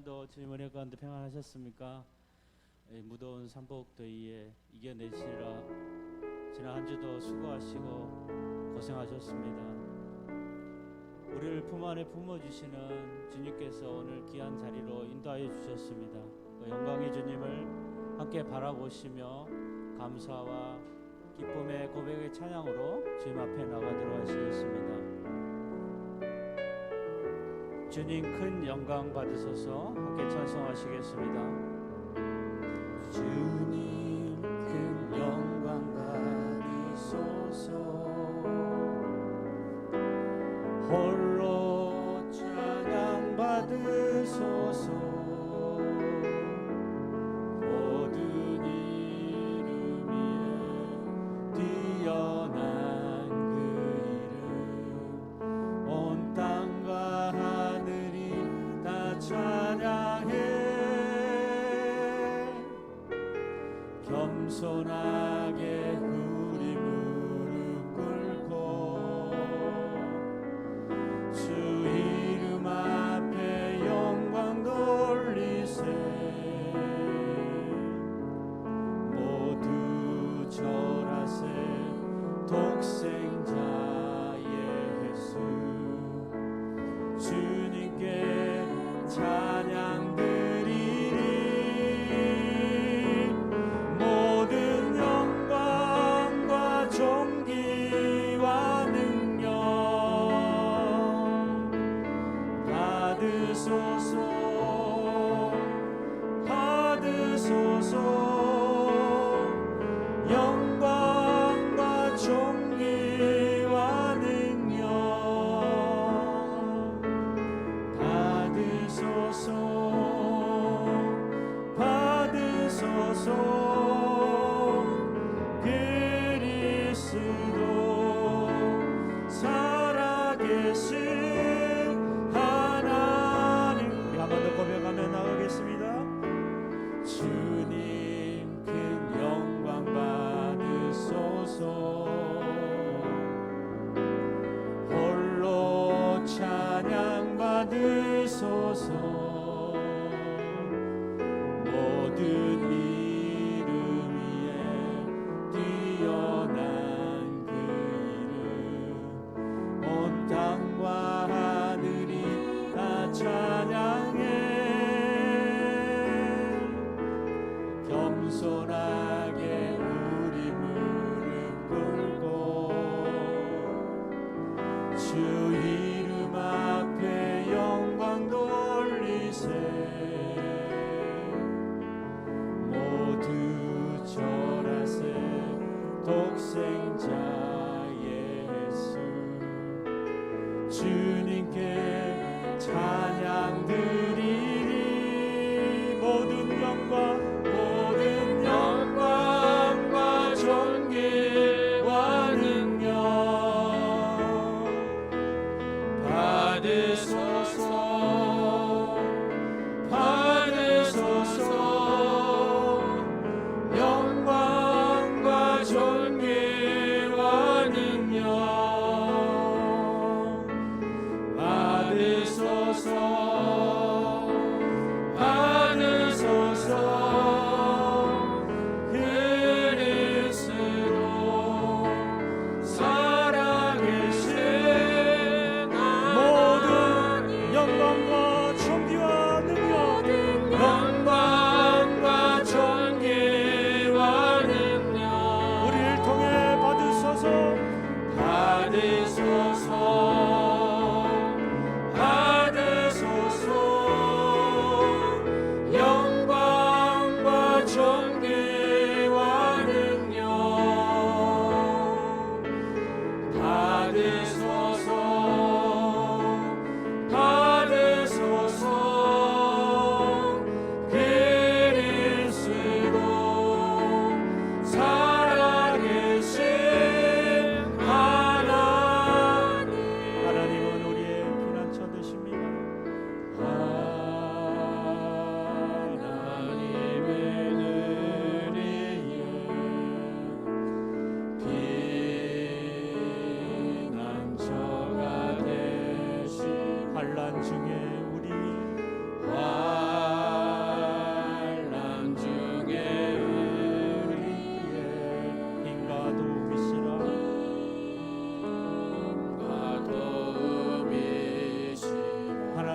주간도 주님 은혜 가운데 평안하셨습니까? 무더운 삼복더위에 이겨내시느라 지난 한 주도 수고하시고 고생하셨습니다. 우리를 품 안에 품어주시는 주님께서 오늘 귀한 자리로 인도하여 주셨습니다. 그 영광의 주님을 함께 바라보시며 감사와 기쁨의 고백의 찬양으로 주님 앞에 나가도록 하시겠습니다. 주님 큰 영광 받으소서. 함께 찬송하시겠습니다. 주님 큰 영광 받으소서. 홀로 찬양 받으소서. 모든 이름 위에 뛰어난 그 이름 온 땅과 하늘이 다 찬양해. 겸손하게 우리 무릎 꿇고 주 이름 앞에 영광 돌리세. 모두 절하세. 독생자의 예수 주님께 찬양 드리리. 모든 영광과 존귀와 능력 받으소서. 받으소서. 영광과 존귀와 능력 받으소서. 받으소서. 그리스도 살아계신 하나님. 우리 한 번 더 고백하며 나가겠습니다. 주님 큰 영광 받으소서. 홀로 찬양 받으소서. 모든 이름 위에 뛰어난 그 이름 온 땅과 하늘이 다 찬양해. 겸손하게 우리 무릎 꿇고 주 이름 앞에 영광 돌리세. 모두 절하세. 독생자 예수 주님께 찬양 드리리. 모든 영광과 존귀와 능력 받으소서. 받으소서. 영광과 존귀와 능력 받으소서.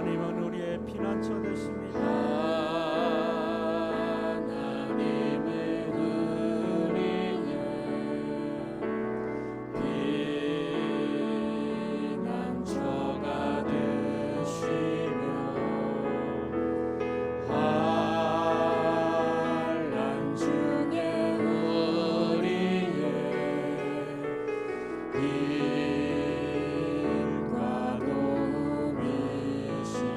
하나님은 우리의 피난처 되십니다. 하나님은 우리의 피난처가 되시며 환난 중에 우리의 힘과 도움이시라.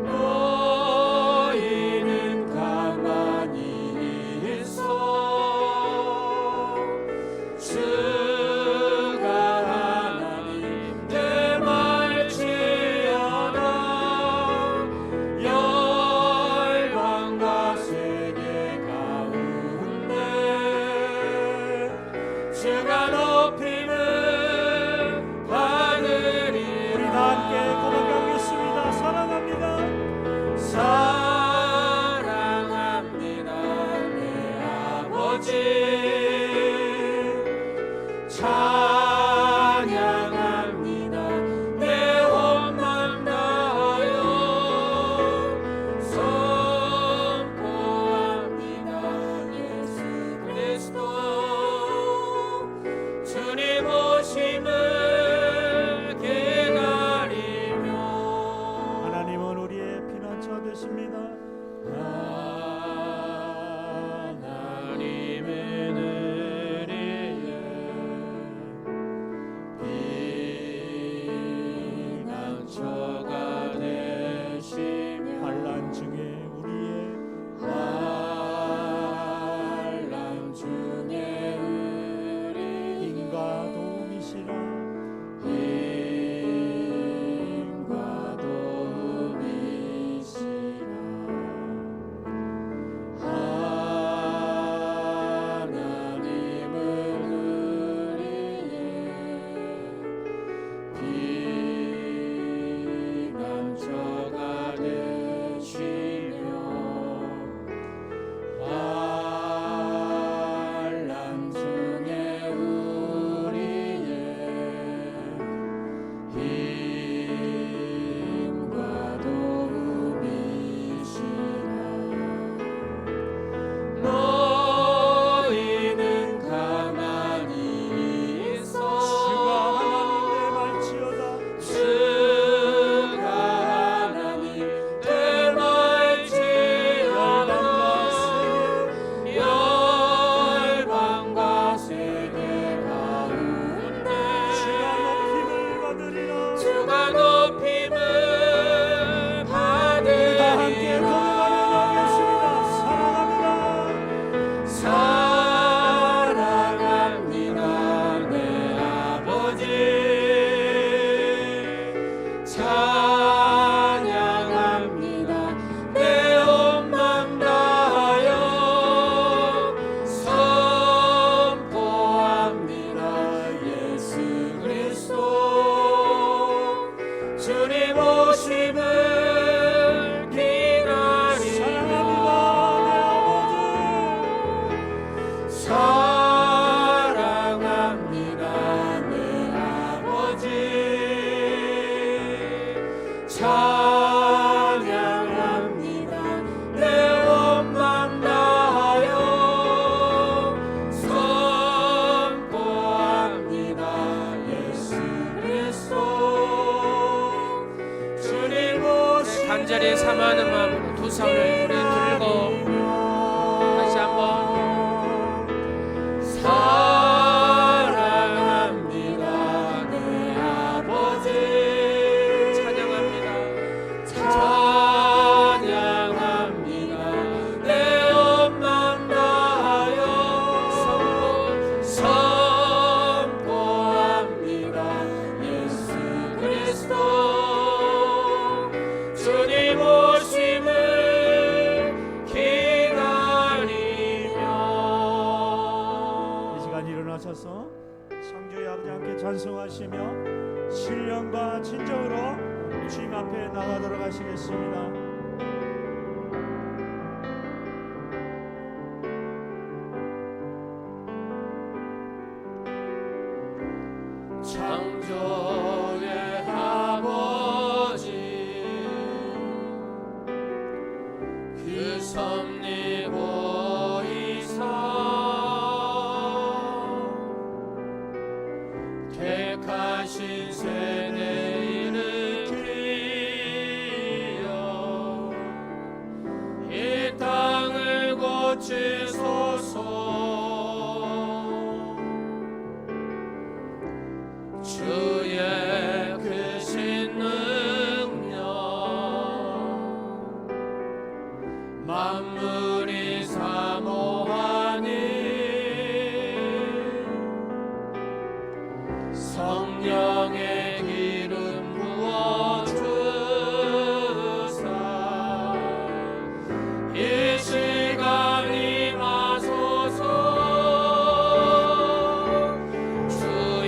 너희는 가만히 있어 주가 하나님 내 말지어다. 열방과 세계 가운데 주가 높임을 받으리라. 우리 다 함께 고백하겠습니다. 사랑합니다. 사랑합니다 내 아버지. 찬양합니다 내 혼만 다하여 선포합니다 예수 그리스도. 주님 오심을 기다리며 하나님은 우리의 피난처 되십니다. 하나님은 우리의 피난처가 되시며 환난 중에 우리의 환난 중에 우리 힘과 도움이시라. 힘과 도움이시라. 하나님은 우리의 피난처가 되시며 환난 중에 우리의 힘과 도움이시라. 너희는 가만히 있어 주가 하나님 내 말지어다. 주가 하나님 내 말지어다. 열방과 세계 가운데 주가 높임을 받으리라. 주가 높임을 다 함께 받으리라. 고백하겠습니다. 사랑합니다. 사랑합니다 내 아버지. 찬양합니다 내 온맘 다하여 선포합니다 예수 그리스도. 주님 오심을 기다리며 사랑합니다. 내 아버지. 사랑합니다 내 온맘 다하여 선포합니다 예수 그리스도. 주님 오심을 간절히 사모하는 마음으로 두 손을 우리 들고 다시 한번 사랑합니다 내 아버지. 찬양합니다. 찬양합니다 내 온맘 다하여 선포합니다 예수 그리스도. 주님 오심을 기다리며. 이 시간 일어나셔서 성주의 아버지 함께 찬송하시며 신령과 진정으로 주님 앞에 나가도록 하시겠습니다. 창조의 아버지 고치소서. 주의 크신 능력 만물이 사모하니 성령의 기름 부어주사 이 시간 임하소서. 주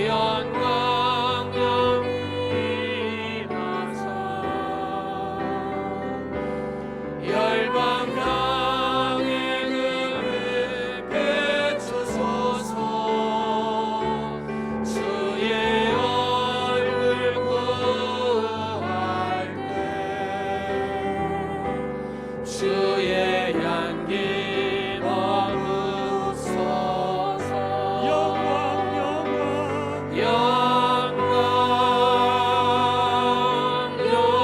영광 임하사 열방 향해 그를 비추소서. 주의 얼굴 구할 때 주의 향기 머무소서. 영광 영광 영광 영광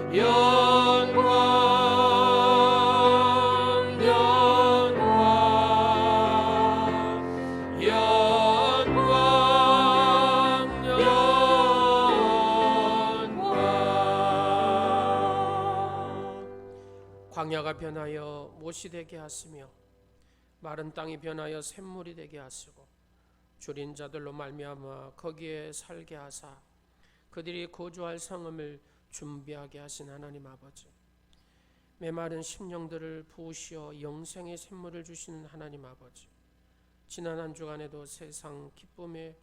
영광 광야가 변하여 못이 되게 하시며 마른 땅이 변하여 샘물이 되게 하시고 줄인 자들로 말미암아 거기에 살게 하사 그들이 거주할 성읍을 준비하게 하신 하나님 아버지, 메마른 심령들을 부으시어 영생의 샘물을 주시는 하나님 아버지, 지난 한 주간에도 세상 기쁨에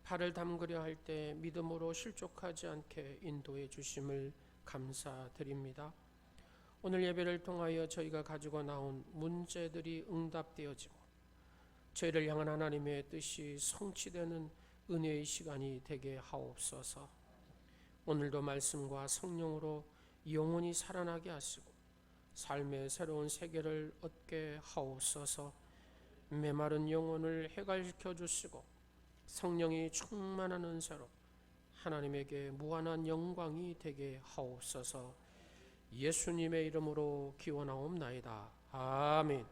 발을 담그려 할 때 믿음으로 실족하지 않게 인도해 주심을 감사드립니다. 오늘 예배를 통하여 저희가 가지고 나온 문제들이 응답되어지고 저희를 향한 하나님의 뜻이 성취되는 은혜의 시간이 되게 하옵소서. 오늘도 말씀과 성령으로 영혼이 살아나게 하시고 삶의 새로운 세계를 얻게 하옵소서. 메마른 영혼을 해갈시켜 주시고 성령이 충만한 은사로 하나님에게 무한한 영광이 되게 하옵소서. 예수님의 이름으로 기원하옵나이다. 아멘.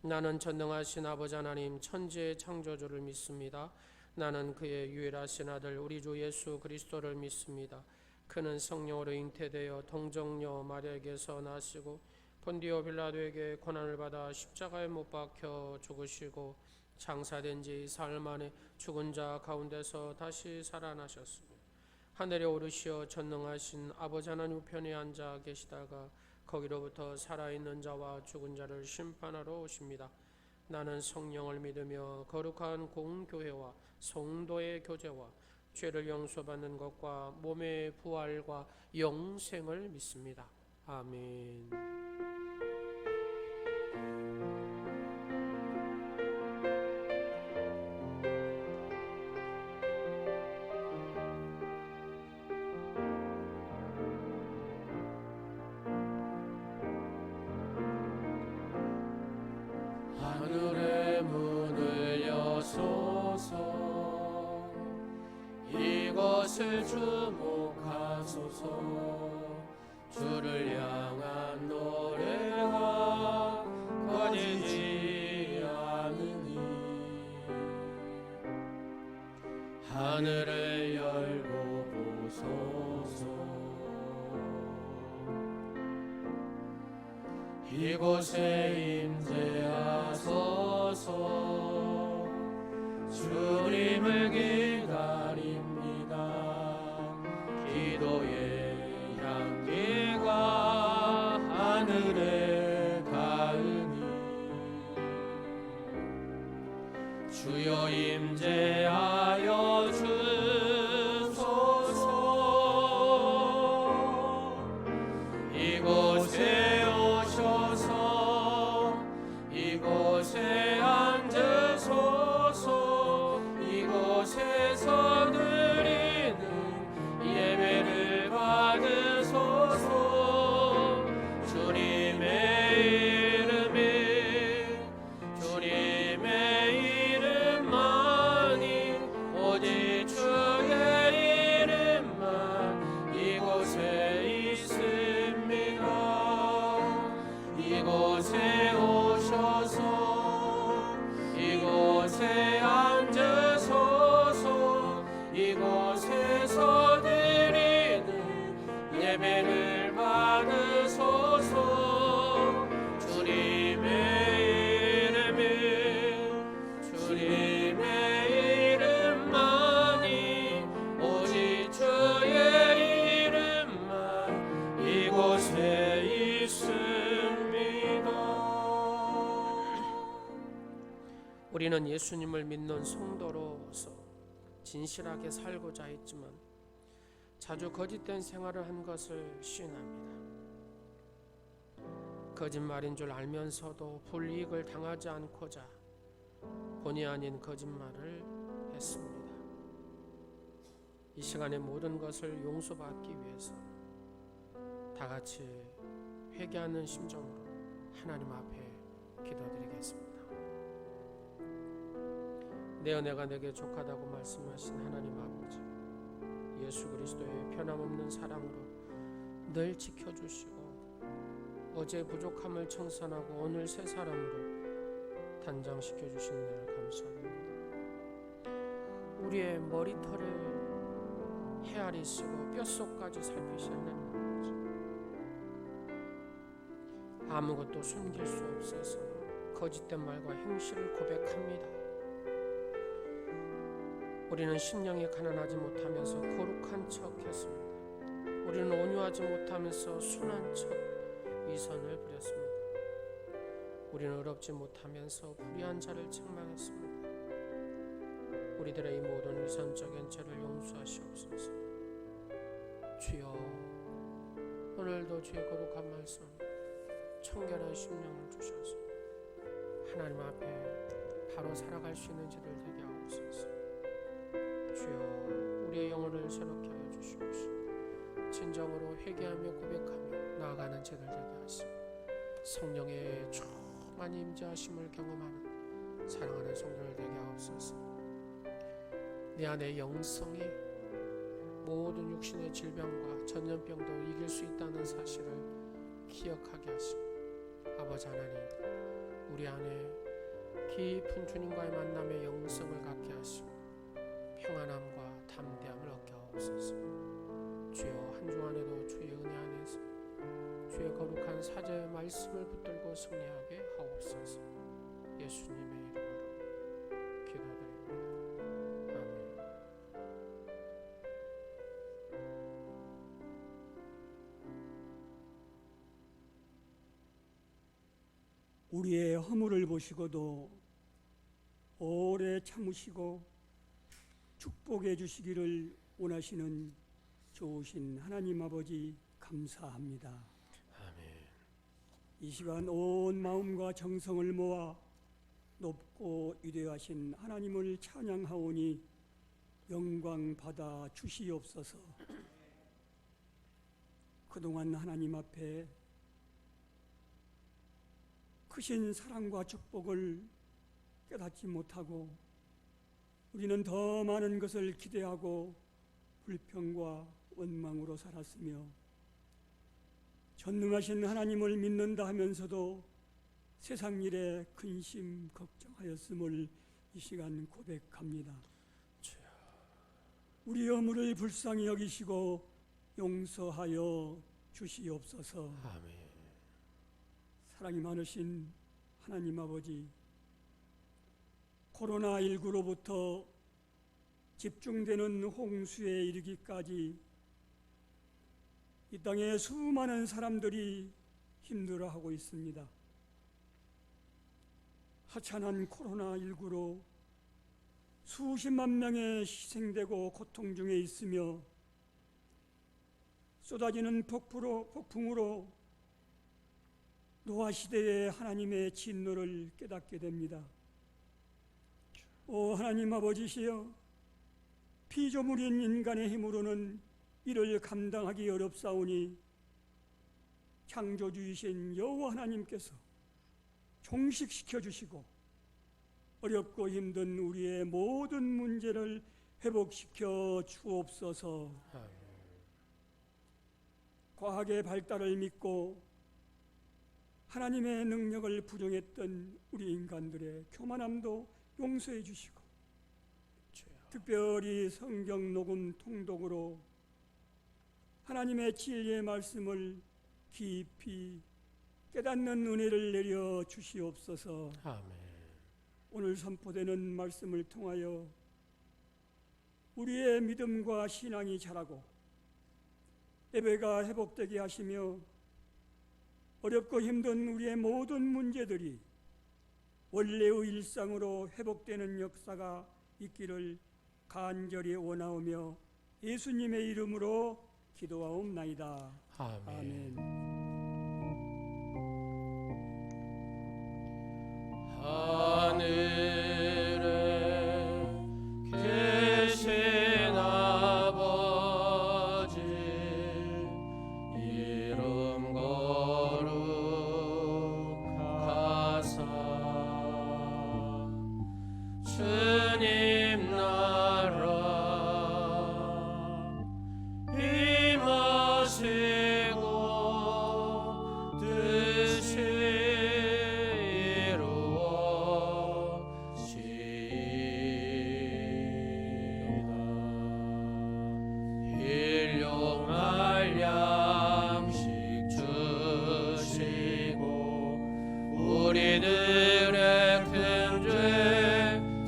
나는 전능하신 아버지 하나님 천지의 창조주를 믿습니다. 나는 그의 유일하신 아들 우리 주 예수 그리스도를 믿습니다. 그는 성령으로 잉태되어 동정녀 마리아에게서 나시고 본디오 빌라도에게 고난을 받아 십자가에 못 박혀 죽으시고 장사된 지 사흘 만에 죽은 자 가운데서 다시 살아나셨습니다. 하늘에 오르시어 전능하신 아버지 하나님 우편에 앉아 계시다가 거기로부터 살아있는 자와 죽은 자를 심판하러 오십니다. 나는 성령을 믿으며 거룩한 공교회와 성도의 교제와 죄를 용서받는 것과 몸의 부활과 영생을 믿습니다. 아멘. 하늘의 문을 여소서. 이것을 주목하소서. 주를 향한 노래가 꺼지지 않으니 하늘을 열고 보소서. 이곳에 임재하소서. 주님을 기다립니다. 기도의 향기가 하늘에 닿으니 주여 임재하여 주소서. 이곳에 오셔서 이곳에 앉으소서. 이곳에서 드리는 예배를 받으소서. 주님의 이름만이 우리는 예수님을 믿는 성도로서 진실하게 살고자 했지만 자주 거짓된 생활을 한 것을 시인합니다. 거짓말인 줄 알면서도 불이익을 당하지 않고자 본의 아닌 거짓말을 했습니다. 이 시간에 모든 것을 용서받기 위해서 다 같이 회개하는 심정으로 하나님 앞에 기도드리겠습니다. 내 은혜가 내게 족하다고 말씀하신 하나님 아버지, 예수 그리스도의 변함없는 사랑으로 늘 지켜주시고 어제 부족함을 청산하고 오늘 새 사람으로 단장시켜 주신 늘 감사합니다. 우리의 머리털을 헤아리 쓰고 뼛속까지 살피신 하나님 아버지, 아무것도 숨길 수 없어서 거짓된 말과 행실을 고백합니다. 우리는 심령이 가난하지 못하면서 거룩한 척 했습니다. 우리는 온유하지 못하면서 순한 척 위선을 부렸습니다. 우리는 의롭지 못하면서 불의한 자를 책망했습니다. 우리들의 이 모든 위선적인 죄를 용서하시옵소서. 주여, 오늘도 주의 거룩한 말씀, 청결한 심령을 주셔서 하나님 앞에 바로 살아갈 수 있는 자들 되게 하옵소서. 주여, 우리의 영혼을 새롭게 하여 주시옵시고 진정으로 회개하며 고백하며 나아가는 자들 되게 하시고 성령의 충만한 임재하심을 경험하는 사랑하는 성도들 되게 하옵소서. 내 안의 영성이 모든 육신의 질병과 전염병도 이길 수 있다는 사실을 기억하게 하시고 아버지 하나님, 우리 안에 깊은 주님과의 만남의 영성을 갖게 하시고 평안함과 담대함을 얻게 하옵소서. 주여, 한 주 안에도 주의 은혜 안에서 주의 거룩한 사자의 말씀을 붙들고 승리하게 하옵소서. 예수님의 이름으로 기도드립니다. 아멘. 우리의 허물을 보시고도 오래 참으시고 축복해 주시기를 원하시는 좋으신 하나님 아버지 감사합니다. 아멘. 이 시간 온 마음과 정성을 모아 높고 위대하신 하나님을 찬양하오니 영광 받아 주시옵소서. 그동안 하나님 앞에 크신 사랑과 축복을 깨닫지 못하고 우리는 더 많은 것을 기대하고 불평과 원망으로 살았으며 전능하신 하나님을 믿는다 하면서도 세상 일에 근심 걱정하였음을 이 시간 고백합니다. 우리 허물을 불쌍히 여기시고 용서하여 주시옵소서. 아멘. 사랑이 많으신 하나님 아버지, 코로나19로부터 집중되는 홍수에 이르기까지 이 땅에 수많은 사람들이 힘들어하고 있습니다. 하찮은 코로나19로 수십만 명의 희생되고 고통 중에 있으며 쏟아지는 폭풍으로 노아 시대의 하나님의 진노를 깨닫게 됩니다. 오 하나님 아버지시여, 피조물인 인간의 힘으로는 이를 감당하기 어렵사오니 창조주이신 여호와 하나님께서 종식시켜 주시고 어렵고 힘든 우리의 모든 문제를 회복시켜 주옵소서. 과학의 발달을 믿고 하나님의 능력을 부정했던 우리 인간들의 교만함도 용서해 주시고 특별히 성경 녹음 통독으로 하나님의 진리의 말씀을 깊이 깨닫는 은혜를 내려 주시옵소서. 아멘. 오늘 선포되는 말씀을 통하여 우리의 믿음과 신앙이 자라고 예배가 회복되게 하시며 어렵고 힘든 우리의 모든 문제들이 원래의 일상으로 회복되는 역사가 있기를 간절히 원하오며 예수님의 이름으로 기도하옵나이다. 아멘. 아멘. 하늘에 계신 아버지 이름 거룩하사 주님 나라 임하시고 뜻이 이루어지이다. 일용할 양식 주시고 우리들의 큰 죄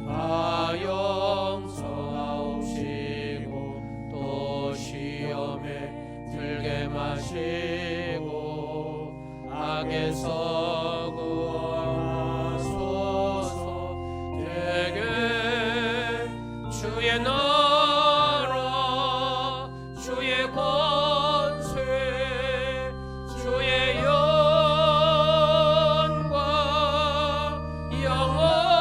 다 용서하옵시고 또 시험에 들게 마시고 악에서 구하소서. 대개 주의 나라 주의 권세 주의 영광 영원히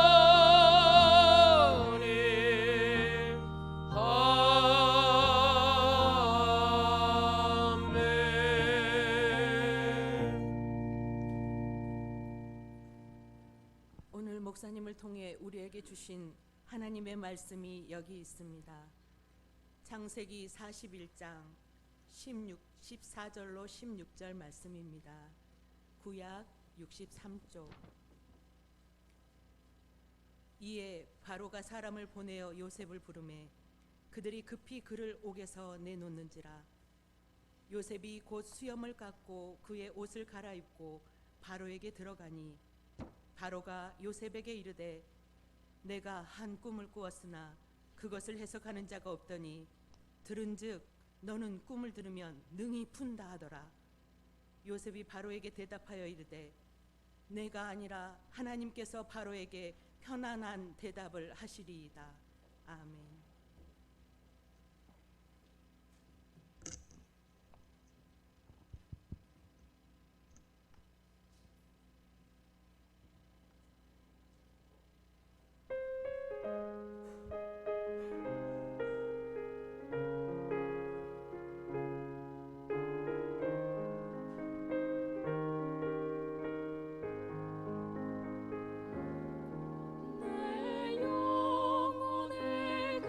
오늘 목사님을 통해 우리에게 주신 하나님의 말씀이 여기 있습니다. 창세기 41장 14절로 16절 말씀입니다. 구약 63조. 이에 바로가 사람을 보내어 요셉을 부르매 그들이 급히 그를 옥에서 내놓는지라. 요셉이 곧 수염을 깎고 그의 옷을 갈아입고 바로에게 들어가니 바로가 요셉에게 이르되 내가 한 꿈을 꾸었으나 그것을 해석하는 자가 없더니 들은즉 너는 꿈을 들으면 능히 푼다 하더라. 요셉이 바로에게 대답하여 이르되 내가 아니라 하나님께서 바로에게 편안한 대답을 하시리이다. 아멘. 내 영혼의 그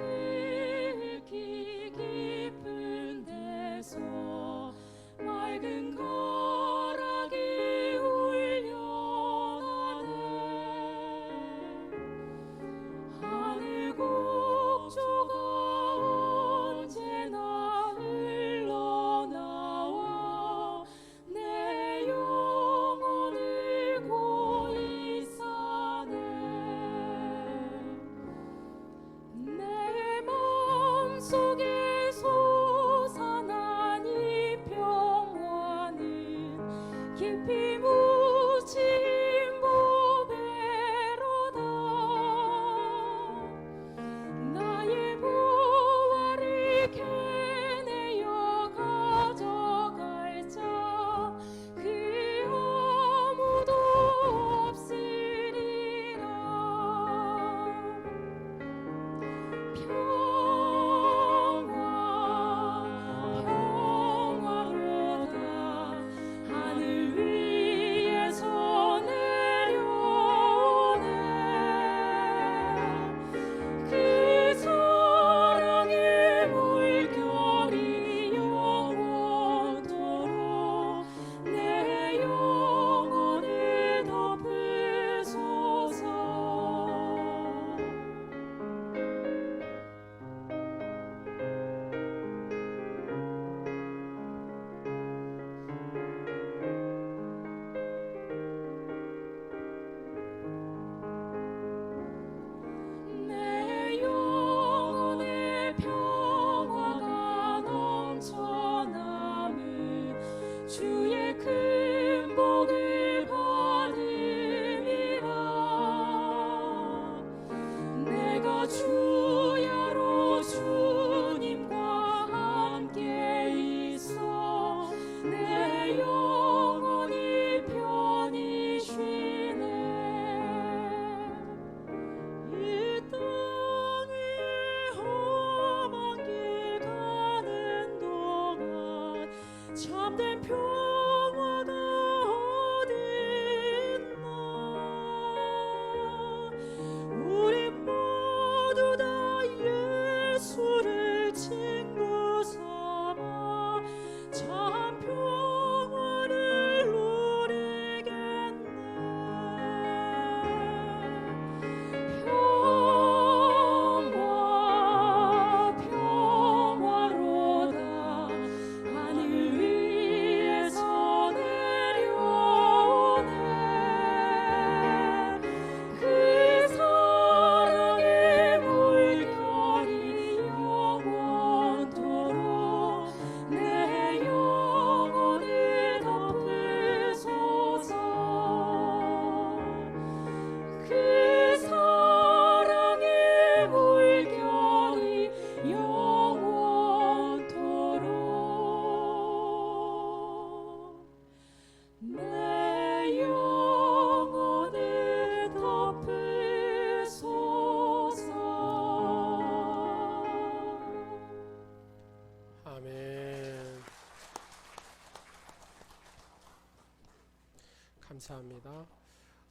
감사합니다.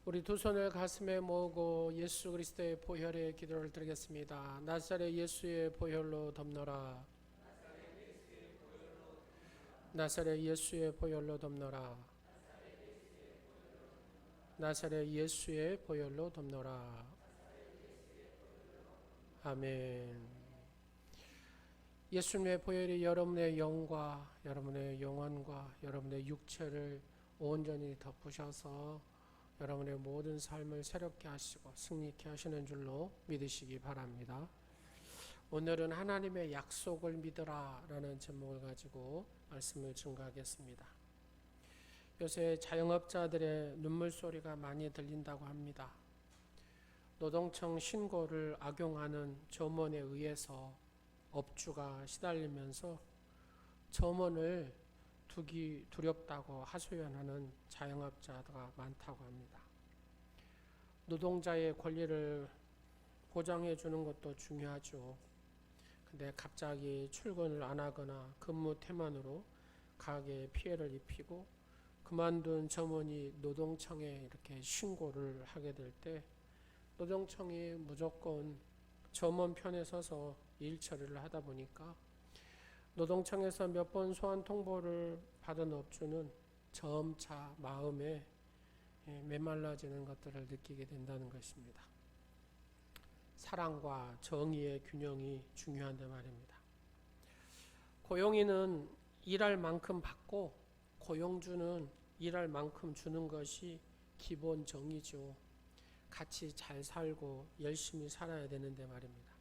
우리 두 손을 가슴에 모으고 예수 그리스도의 보혈의 기도를 드리겠습니다. 나사렛 예수의 보혈로 덮노라. 나사렛 예수의 보혈로 덮노라. 나사렛 예수의 보혈로 덮노라. 아멘. 예수님의 보혈이 여러분의 영과 여러분의 영혼과 여러분의 육체를 온전히 덮으셔서 여러분의 모든 삶을 새롭게 하시고 승리케 하시는 줄로 믿으시기 바랍니다. 오늘은 하나님의 약속을 믿으라 라는 제목을 가지고 말씀을 증거하겠습니다. 요새 자영업자들의 눈물 소리가 많이 들린다고 합니다. 노동청 신고를 악용하는 점원에 의해서 업주가 시달리면서 점원을 두기 두렵다고 하소연하는 자영업자가 많다고 합니다. 노동자의 권리를 보장해 주는 것도 중요하죠. 근데 갑자기 출근을 안 하거나 근무 태만으로 가게에 피해를 입히고 그만둔 점원이 노동청에 이렇게 신고를 하게 될 때 노동청이 무조건 점원 편에 서서 일 처리를 하다 보니까 노동청에서 몇 번 소환 통보를 받은 업주는 점차 마음에 메말라지는 것들을 느끼게 된다는 것입니다. 사랑과 정의의 균형이 중요한데 말입니다. 고용인은 일할 만큼 받고 고용주는 일할 만큼 주는 것이 기본 정의죠. 같이 잘 살고 열심히 살아야 되는데 말입니다.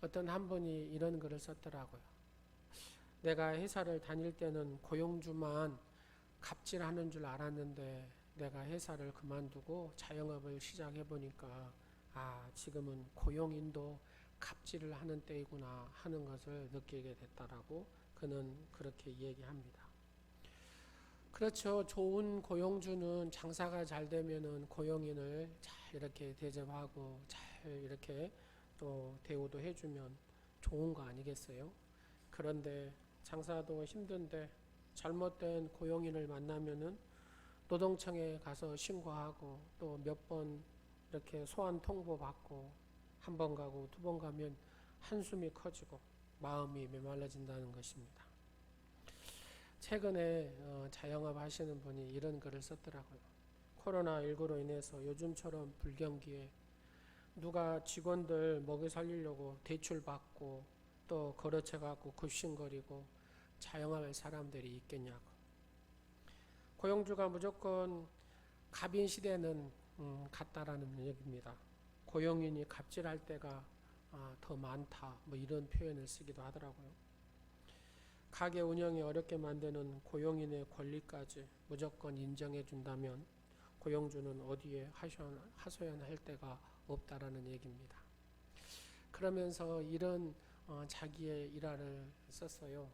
어떤 한 분이 이런 글을 썼더라고요. 내가 회사를 다닐 때는 고용주만 갑질하는 줄 알았는데 내가 회사를 그만두고 자영업을 시작해 보니까 지금은 고용인도 갑질을 하는 때이구나 하는 것을 느끼게 됐다라고 그는 그렇게 얘기합니다. 그렇죠. 좋은 고용주는 장사가 잘 되면은 고용인을 잘 이렇게 대접하고 잘 이렇게 또 대우도 해주면 좋은 거 아니겠어요? 그런데 장사도 힘든데 잘못된 고용인을 만나면은 노동청에 가서 신고하고 또 몇 번 이렇게 소환 통보 받고 한 번 가고 두 번 가면 한숨이 커지고 마음이 메말라진다는 것입니다. 최근에 자영업 하시는 분이 이런 글을 썼더라고요. 코로나19로 인해서 요즘처럼 불경기에 누가 직원들 먹여 살리려고 대출 받고 또 거래처 갖고 굽신거리고 자영업할 사람들이 있겠냐고. 고용주가 무조건 갑인 시대는 같다라는 얘기입니다. 고용인이 갑질할 때가 더 많다 뭐 이런 표현을 쓰기도 하더라고요. 가게 운영이 어렵게 만드는 고용인의 권리까지 무조건 인정해 준다면 고용주는 어디에 하소연할 데가 없다라는 얘기입니다. 그러면서 이런 자기의 일화를 썼어요.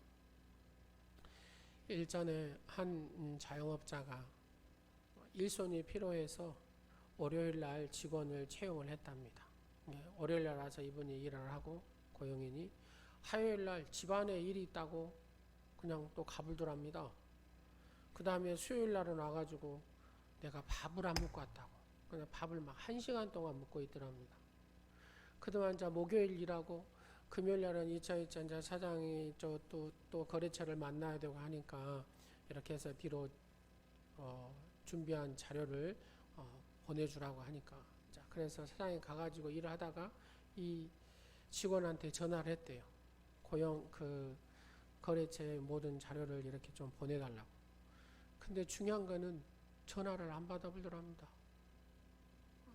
일전에 한 자영업자가 일손이 필요해서 월요일 날 직원을 채용을 했답니다. 월요일 날 와서 이분이 일을 하고 고용인이 화요일 날 집안에 일이 있다고 그냥 또 가불더랍니다. 그 다음에 수요일 날은 와가지고 내가 밥을 안 먹고 왔다고 그냥 밥을 막 1시간 동안 먹고 있더랍니다. 그동안 이제 목요일 일하고 금요일 날은 이제 사장이 또 거래처를 만나야 되고 하니까 이렇게 해서 뒤로 준비한 자료를 보내주라고 하니까 자 그래서 사장이 가가지고 일을 하다가 이 직원한테 전화를 했대요. 거래처의 모든 자료를 이렇게 좀 보내달라고. 근데 중요한 거는 전화를 안 받아보더랍니다.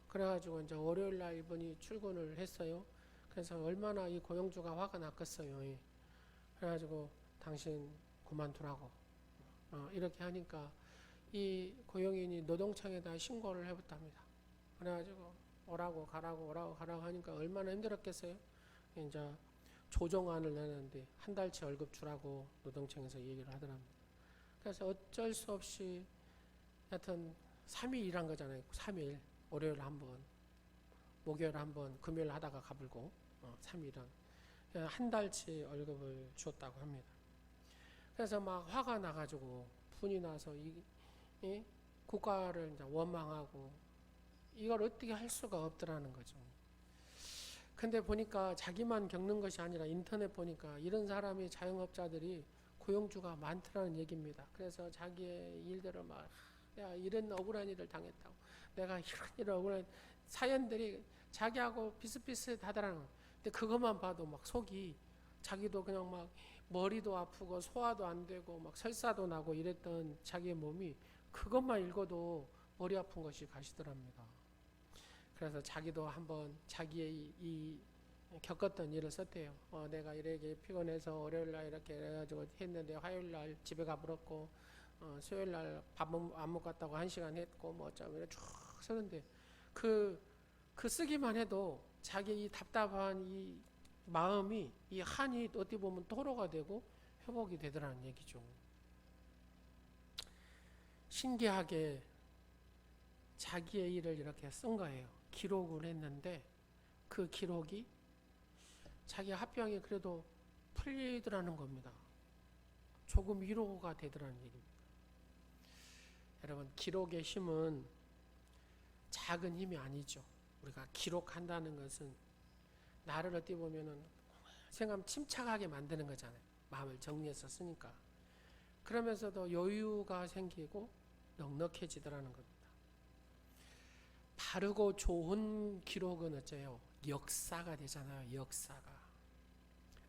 그래가지고 이제 월요일 날 이분이 출근을 했어요. 그래서 얼마나 이 고용주가 화가 났겠어요. 그래가지고 당신 그만두라고 이렇게 하니까 이 고용인이 노동청에다 신고를 해봤답니다. 그래가지고 오라고 가라고 하니까 얼마나 힘들었겠어요. 이제 조정안을 내는데 한 달치 월급 주라고 노동청에서 얘기를 하더랍니다. 그래서 어쩔 수 없이 하여튼 3일 일한 거잖아요. 3일 월요일 한 번, 목요일 한 번, 금요일 하다가 가불고 3일은 한 달치 월급을 줬다고 합니다. 그래서 막 화가 나가지고 분이 나서 국가를 이제 원망하고 이걸 어떻게 할 수가 없더라는 거죠. 근데 보니까 자기만 겪는 것이 아니라 인터넷 보니까 이런 사람이 자영업자들이 고용주가 많더라는 얘기입니다. 그래서 자기의 일들을 막 내가 이런 억울한 일을 당했다고, 내가 이런 억울한 사연들이 자기하고 비슷비슷하더라는 거예요. 근데 그것만 봐도 막 속이, 자기도 그냥 막 머리도 아프고 소화도 안 되고 막 설사도 나고 이랬던 자기의 몸이 그것만 읽어도 머리 아픈 것이 가시더랍니다. 그래서 자기도 한번 자기의 이 겪었던 일을 썼대요. 내가 이렇게 피곤해서 월요일 날 이렇게 해가지고 했는데 화요일 날 집에 가버렸고, 수요일 날 밥 안 먹고 갔다고 1시간 했고 뭐 어쩌고 이렇게 쭉 쓰는데 그 쓰기만 해도 자기 이 답답한 이 마음이, 이 한이 어떻게 보면 토로가 되고 회복이 되더라는 얘기죠. 신기하게 자기의 일을 이렇게 쓴 거예요. 기록을 했는데 그 기록이 자기 합병이 그래도 풀리더라는 겁니다. 조금 위로가 되더라는 얘기입니다. 여러분, 기록의 힘은 작은 힘이 아니죠. 우리가 기록한다는 것은 나를 어떻게 보면은 생각 침착하게 만드는 거잖아요. 마음을 정리해서 쓰니까. 그러면서도 여유가 생기고 넉넉해지더라는 겁니다. 바르고 좋은 기록은 어째요? 역사가 되잖아요. 역사가.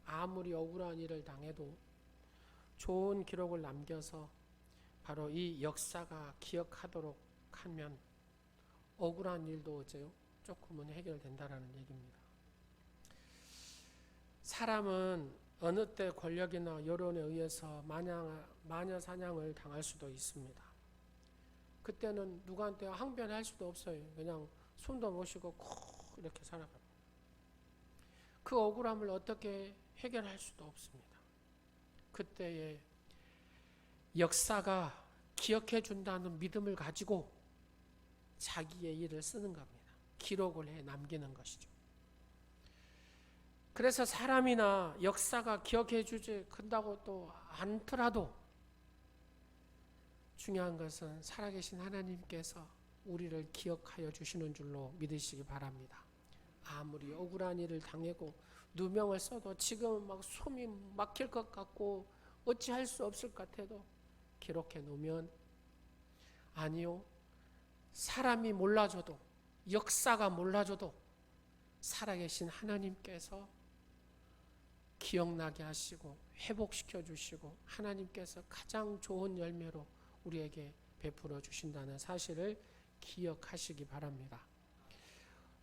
아무리 억울한 일을 당해도 좋은 기록을 남겨서 바로 이 역사가 기억하도록 하면 억울한 일도 어째요? 조금은 해결된다라는 얘기입니다. 사람은 어느 때 권력이나 여론에 의해서 마녀 사냥을 당할 수도 있습니다. 그때는 누구한테 항변할 수도 없어요. 그냥 숨도 못 쉬고 콕 이렇게 살아갑니다. 그 억울함을 어떻게 해결할 수도 없습니다. 그때에 역사가 기억해 준다는 믿음을 가지고 자기의 일을 쓰는 겁니다. 기록을 해 남기는 것이죠. 그래서 사람이나 역사가 기억해 주지 큰다고 또 않더라도 중요한 것은 살아계신 하나님께서 우리를 기억하여 주시는 줄로 믿으시기 바랍니다. 아무리 억울한 일을 당하고 누명을 써도 지금 막 숨이 막힐 것 같고 어찌할 수 없을 것 같아도 기록해 놓으면 아니요, 사람이 몰라줘도 역사가 몰라줘도 살아계신 하나님께서 기억나게 하시고 회복시켜 주시고 하나님께서 가장 좋은 열매로 우리에게 베풀어 주신다는 사실을 기억하시기 바랍니다.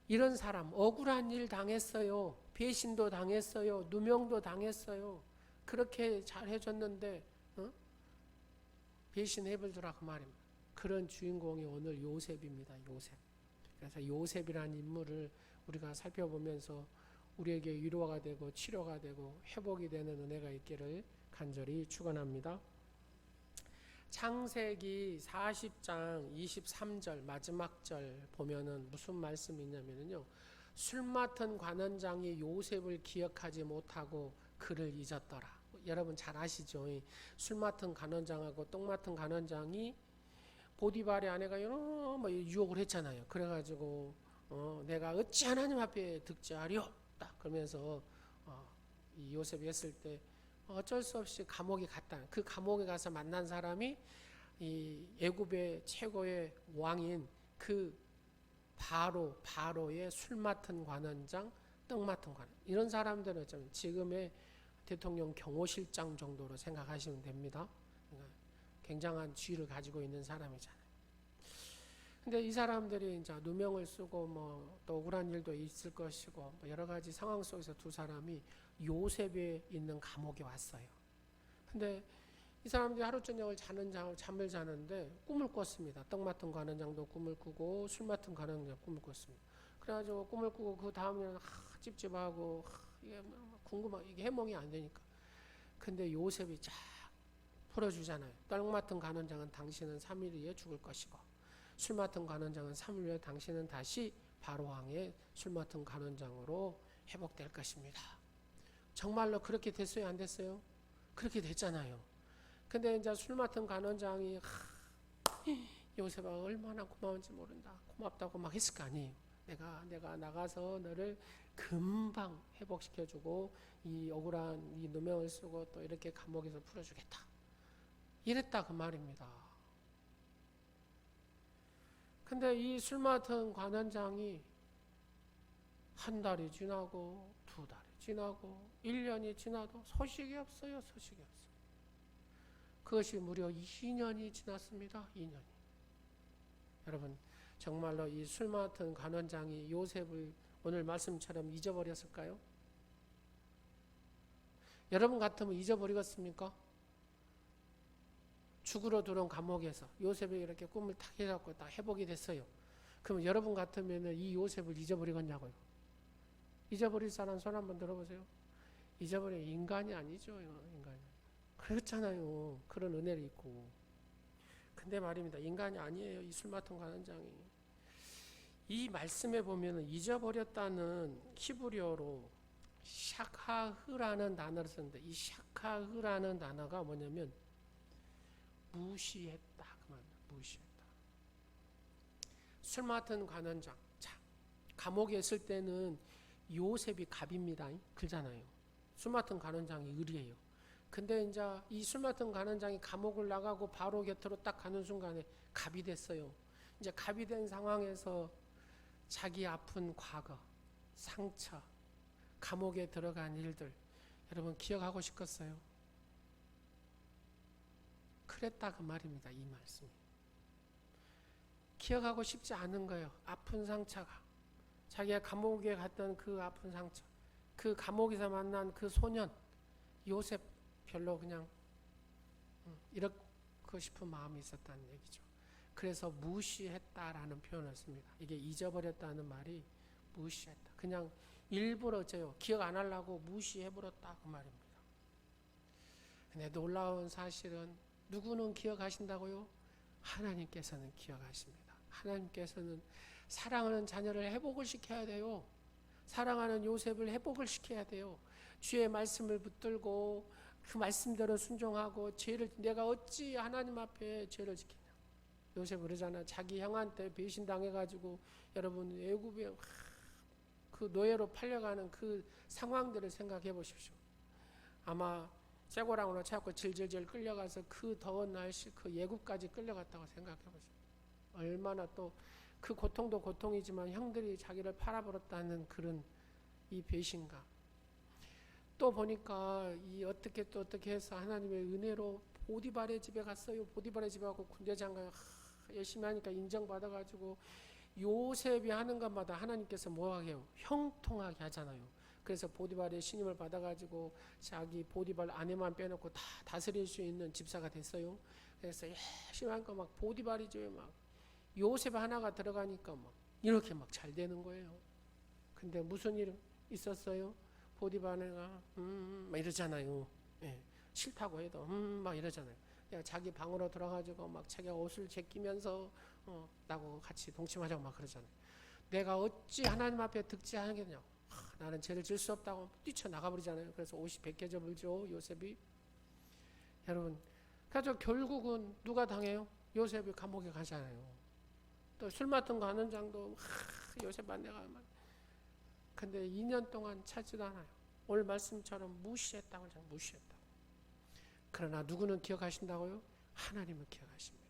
이런 사람, 억울한 일 당했어요. 배신도 당했어요. 누명도 당했어요. 그렇게 잘해줬는데 배신해버리더라 그 말입니다. 그런 주인공이 오늘 요셉입니다. 요셉. 그래서 요셉이라는 인물을 우리가 살펴보면서 우리에게 위로가 되고 치료가 되고 회복이 되는 은혜가 있기를 간절히 축원합니다. 창세기 40장 23절 마지막 절 보면은 무슨 말씀이 있냐면요. 술 맡은 관원장이 요셉을 기억하지 못하고 그를 잊었더라. 여러분 잘 아시죠? 술 맡은 관원장하고 똥 맡은 관원장이 보디발의 아내가 여러 유혹을 했잖아요. 그래가지고 내가 어찌 하나님 앞에 득죄하리오다 그러면서 이 요셉이 했을 때 어쩔 수 없이 감옥에 갔다. 그 감옥에 가서 만난 사람이 이 애굽의 최고의 왕인 그 바로의 술 맡은 관원장, 떡 맡은 관원. 이런 사람들은 어쩌면 지금의 대통령 경호실장 정도로 생각하시면 됩니다. 그러니까 굉장한 지위를 가지고 있는 사람이잖아요. 근데 이 사람들이 이제 누명을 쓰고 뭐 또 억울한 일도 있을 것이고 뭐 여러 가지 상황 속에서 두 사람이 요셉에 있는 감옥에 왔어요. 근데 이 사람들이 하루 저녁을 잠을 자는데 꿈을 꿨습니다. 떡 맡은 관원장도 꿈을 꾸고 술 맡은 관원장도 꿈을 꿨습니다. 그래가지고 꿈을 꾸고 그 다음에는 찝찝하고 이게 궁금하고 이게 해몽이 안 되니까. 근데 요셉이 쫙 풀어주잖아요. 떡 맡은 관원장은 당신은 3일 후에 죽을 것이고 술 맡은 관원장은 3일 후에 당신은 다시 바로왕의 술 맡은 관원장으로 회복될 것입니다. 정말로 그렇게 됐어요? 안 됐어요? 그렇게 됐잖아요. 근데 이제 술 맡은 관원장이 요셉아 얼마나 고마운지 모른다. 고맙다고 막 했을 거 아니에요. 내가 나가서 너를 금방 회복시켜주고 이 억울한 이 누명을 쓰고 또 이렇게 감옥에서 풀어주겠다. 이랬다 그 말입니다. 근데 이 술 맡은 관원장이 한 달이 지나고 두 달이 지나고 1년이 지나도 소식이 없어요. 소식이 없어요. 그것이 무려 2년이 지났습니다. 2년이. 여러분 정말로 이 술 맡은 관원장이 요셉을 오늘 말씀처럼 잊어버렸을까요? 여러분 같으면 잊어버리겠습니까? 죽으러 들어온 감옥에서 요셉이 이렇게 꿈을 탁 해갖고 다 회복이 됐어요. 그럼 여러분 같으면 이 요셉을 잊어버리겠냐고요? 잊어버릴 사람 손 한번 들어보세요. 잊어버린 인간이 아니죠. 인간이. 그렇잖아요. 그런 은혜를 있고. 근데 말입니다. 인간이 아니에요. 이 술 맡은 관원장이. 이 말씀에 보면 잊어버렸다는 히브리어로 샤카흐라는 단어를 쓰는데 이 샤카흐라는 단어가 뭐냐면 무시했다. 그 말입니다. 무시했다. 술 맡은 관원장. 자, 감옥에 있을 때는 요셉이 갑입니다. 그러잖아요. 술 맡은 관원장이 을이에요. 근데 이제 이 술 맡은 관원장이 감옥을 나가고 바로 곁으로 딱 가는 순간에 갑이 됐어요. 이제 갑이 된 상황에서 자기 아픈 과거, 상처, 감옥에 들어간 일들 여러분 기억하고 싶겠어요? 그랬다 그 말입니다. 이 말씀이. 기억하고 싶지 않은 거예요. 아픈 상처가. 자기가 감옥에 갔던 그 아픈 상처. 그 감옥에서 만난 그 소년 요셉 별로 그냥 이렇고 싶은 마음이 있었다는 얘기죠. 그래서 무시했다라는 표현을 씁니다. 이게 잊어버렸다는 말이 무시했다. 그냥 일부러 어째요. 기억 안 하려고 무시해버렸다 그 말입니다. 근데 놀라운 사실은 누구는 기억하신다고요? 하나님께서는 기억하십니다. 하나님께서는 사랑하는 자녀를 회복을 시켜야 돼요. 사랑하는 요셉을 회복을 시켜야 돼요. 주의 말씀을 붙들고 그 말씀대로 순종하고 죄를 내가 어찌 하나님 앞에 죄를 지키냐. 요셉 그러잖아. 자기 형한테 배신당해가지고 여러분 애굽에 그 노예로 팔려가는 그 상황들을 생각해 보십시오. 아마 쇠고랑으로 차고 질질질 끌려가서 그 더운 날씨 그 예굽까지 끌려갔다고 생각해 보십시오. 얼마나 또 그 고통도 고통이지만 형들이 자기를 팔아버렸다는 그런 이 배신감. 또 보니까 이 어떻게 해서 하나님의 은혜로 보디발의 집에 갔어요. 보디발의 집에 가고 군대장관 열심히 하니까 인정받아가지고 요셉이 하는 것마다 하나님께서 뭐하게 해요? 형통하게 하잖아요. 그래서 보디발의 신임을 받아가지고 자기 보디발 아내만 빼놓고 다 다스릴 수 있는 집사가 됐어요. 그래서 열심히 하니까 막 보디발이 집에 막 요셉 하나가 들어가니까 막 이렇게 막 잘 되는 거예요. 근데 무슨 일 있었어요? 보디발가 막 이러잖아요. 예, 싫다고 해도 막 이러잖아요. 자기 방으로 들어가지고 막 자기 옷을 제끼면서 나하고 같이 동침하자고 막 그러잖아요. 내가 어찌 하나님 앞에 득지하겠냐고. 나는 죄를 질 수 없다고 뛰쳐나가버리잖아요. 그래서 옷이 벗겨져 버리죠. 요셉이. 여러분 그래서 결국은 누가 당해요? 요셉이 감옥에 가잖아요. 또 술 맡은 관원장도 요셉 내가 근데 2년 동안 찾지도 않아요. 오늘 말씀처럼 무시했다고 하잖아요. 무시했다고. 그러나 누구는 기억하신다고요? 하나님은 기억하십니다.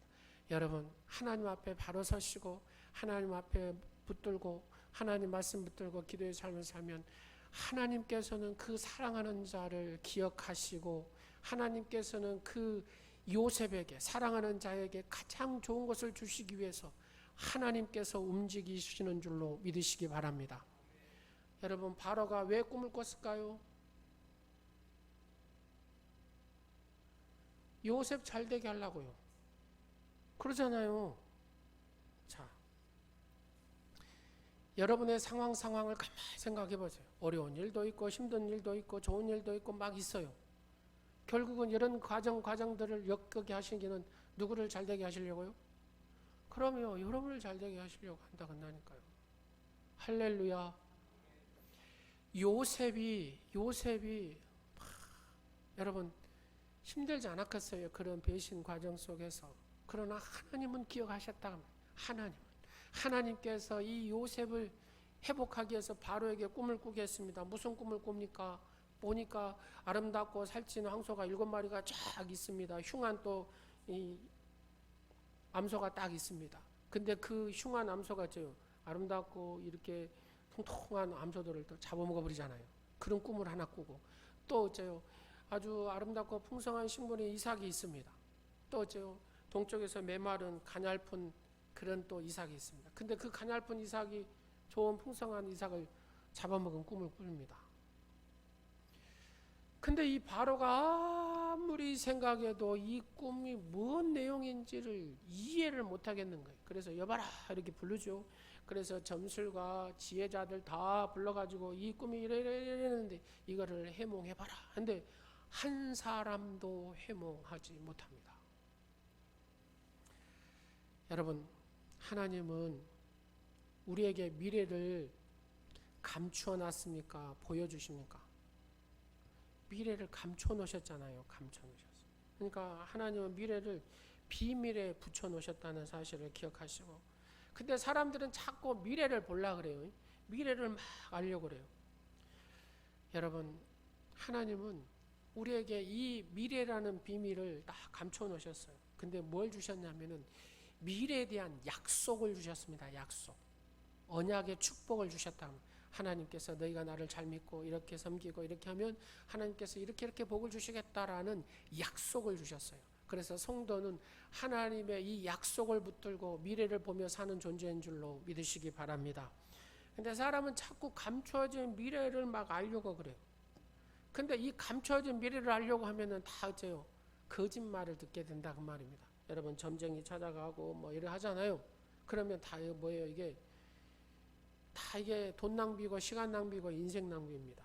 여러분 하나님 앞에 바로 서시고 하나님 앞에 붙들고 하나님 말씀 붙들고 기도의 삶을 살면 하나님께서는 그 사랑하는 자를 기억하시고 하나님께서는 그 요셉에게 사랑하는 자에게 가장 좋은 것을 주시기 위해서 하나님께서 움직이시는 줄로 믿으시기 바랍니다. 여러분 바로가 왜 꿈을 꿨을까요? 요셉 잘 되게 하려고요. 그러잖아요. 자, 여러분의 상황을 가만히 생각해 보세요. 어려운 일도 있고 힘든 일도 있고 좋은 일도 있고 막 있어요. 결국은 이런 과정들을 엮게 하시기는 누구를 잘 되게 하시려고요? 그러면 여러분을 잘 되게 하시려고 한다 한다니까요. 할렐루야. 요셉이 여러분 힘들지 않았겠어요. 그런 배신 과정 속에서. 그러나 하나님은 기억하셨다. 하나님께서 이 요셉을 회복하기 위해서 바로에게 꿈을 꾸게 했습니다. 무슨 꿈을 꿉니까? 보니까 아름답고 살찐 황소가 7마리가 쫙 있습니다. 흉한 또 이 암소가 딱 있습니다. 근데 그 흉한 암소가 아름답고 이렇게 통통한 암소들을 또 잡아먹어 버리잖아요. 그런 꿈을 하나 꾸고, 또 아주 아름답고 풍성한 식물인 이삭이 있습니다. 또 동쪽에서 메마른 가냘픈 그런 또 이삭이 있습니다. 근데 그 가냘픈 이삭이 좋은 풍성한 이삭을 잡아먹은 꿈을 꿉니다. 근데 이 바로가 아무리 생각해도 이 꿈이 뭔 내용인지를 이해를 못 하겠는 거예요. 그래서 여봐라 이렇게 부르죠. 그래서 점술과 지혜자들 다 불러가지고 이 꿈이 이러는데 이거를 해몽해봐라. 근데 한 사람도 해몽하지 못합니다. 여러분, 하나님은 우리에게 미래를 감추어 놨습니까? 보여주십니까? 미래를 감춰 놓으셨잖아요. 감춰 놓으셨어요. 그러니까 하나님은 미래를 비밀에 붙여 놓으셨다는 사실을 기억하시고, 근데 사람들은 자꾸 미래를 보려고 그래요. 미래를 막 알려고 그래요. 여러분, 하나님은 우리에게 이 미래라는 비밀을 다 감춰 놓으셨어요. 근데 뭘 주셨냐면은 미래에 대한 약속을 주셨습니다. 약속. 언약의 축복을 주셨다. 하나님께서 너희가 나를 잘 믿고 이렇게 섬기고 이렇게 하면 하나님께서 이렇게 복을 주시겠다라는 약속을 주셨어요. 그래서 성도는 하나님의 이 약속을 붙들고 미래를 보며 사는 존재인 줄로 믿으시기 바랍니다. 근데 사람은 자꾸 감춰진 미래를 막 알려고 그래요. 근데 이 감춰진 미래를 알려고 하면은 다 거짓말을 듣게 된다 그 말입니다. 여러분, 점쟁이 찾아가고 뭐 이래 하잖아요. 그러면 다 뭐예요? 이게 돈 낭비고 시간 낭비고 인생 낭비입니다.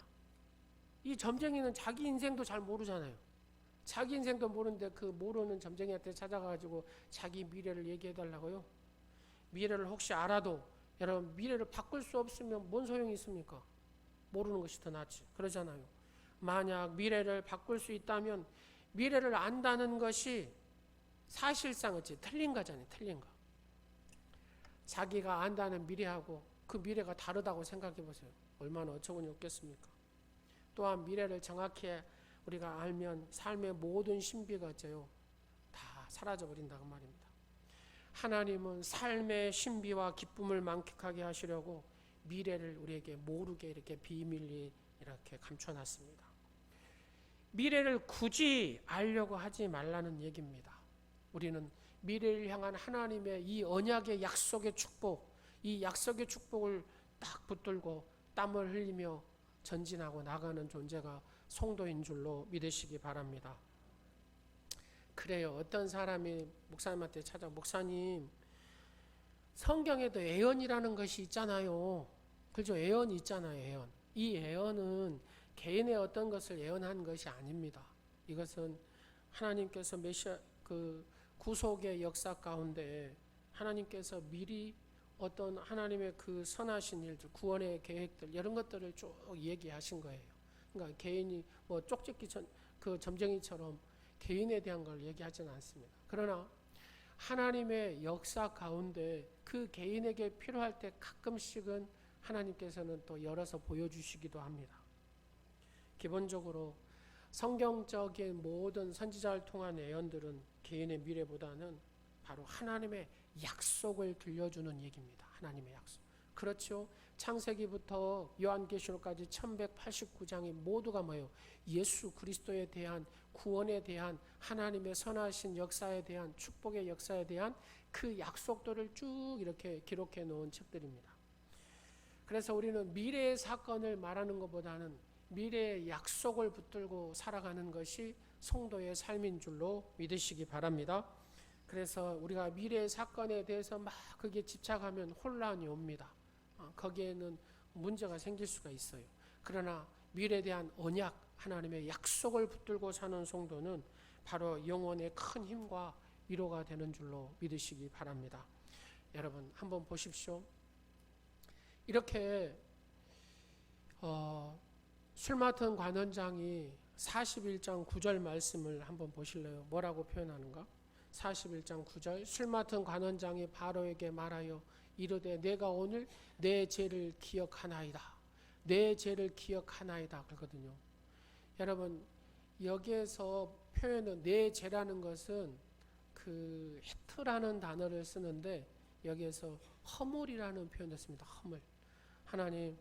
이 점쟁이는 자기 인생도 잘 모르잖아요. 자기 인생도 모르는데 그 모르는 점쟁이한테 찾아가지고 자기 미래를 얘기해 달라고요. 미래를 혹시 알아도 여러분, 미래를 바꿀 수 없으면 뭔 소용이 있습니까? 모르는 것이 더 낫지. 그러잖아요. 만약 미래를 바꿀 수 있다면 미래를 안다는 것이 사실상 틀린 거잖아요. 틀린 거. 자기가 안다는 미래하고 그 미래가 다르다고 생각해 보세요. 얼마나 어처구니 없겠습니까? 또한 미래를 정확히 우리가 알면 삶의 모든 신비가 다 사라져 버린다고 말입니다. 하나님은 삶의 신비와 기쁨을 만끽하게 하시려고 미래를 우리에게 모르게 이렇게 비밀리 이렇게 감춰놨습니다. 미래를 굳이 알려고 하지 말라는 얘기입니다. 우리는 미래를 향한 하나님의 이 언약의 약속의 축복, 이 약속의 축복을 딱 붙들고 땀을 흘리며 전진하고 나가는 존재가 성도인 줄로 믿으시기 바랍니다. 그래요. 어떤 사람이 목사님한테 목사님, 성경에도 애언이라는 것이 있잖아요. 그죠? 애언이 있잖아요. 애언. 이 애언은 개인의 어떤 것을 애언한 것이 아닙니다. 이것은 하나님께서 구속의 역사 가운데 하나님께서 미리 어떤 하나님의 그 선하신 일들, 구원의 계획들 이런 것들을 쭉 얘기하신 거예요. 그러니까 개인이 뭐 쪽집기 그 점쟁이처럼 개인에 대한 걸 얘기하지는 않습니다. 그러나 하나님의 역사 가운데 그 개인에게 필요할 때 가끔씩은 하나님께서는 또 열어서 보여주시기도 합니다. 기본적으로 성경적인 모든 선지자를 통한 예언들은 개인의 미래보다는 바로 하나님의 약속을 들려주는 얘기입니다. 하나님의 약속. 그렇죠. 창세기부터 요한계시록까지 1189장이 모두가 뭐예요? 예수 그리스도에 대한 구원에 대한 하나님의 선하신 역사에 대한 축복의 역사에 대한 그 약속들을 쭉 이렇게 기록해 놓은 책들입니다. 그래서 우리는 미래의 사건을 말하는 것보다는 미래의 약속을 붙들고 살아가는 것이 성도의 삶인 줄로 믿으시기 바랍니다. 그래서 우리가 미래의 사건에 대해서 막 그게 집착하면 혼란이 옵니다. 거기에는 문제가 생길 수가 있어요. 그러나 미래에 대한 언약, 하나님의 약속을 붙들고 사는 성도는 바로 영혼의 큰 힘과 위로가 되는 줄로 믿으시기 바랍니다. 여러분 한번 보십시오. 이렇게 술 맡은 관원장이 41장 9절 말씀을 한번 보실래요? 뭐라고 표현하는가? 41장 9절 술 맡은 관원장이 바로에게 말하여 이르되 내가 오늘 내 죄를 기억하나이다. 내 죄를 기억하나이다 그러거든요. 여러분 여기에서 표현은 내 죄라는 것은 그 헤트라는 단어를 쓰는데 여기에서 허물이라는 표현을 씁니다. 허물. 하나님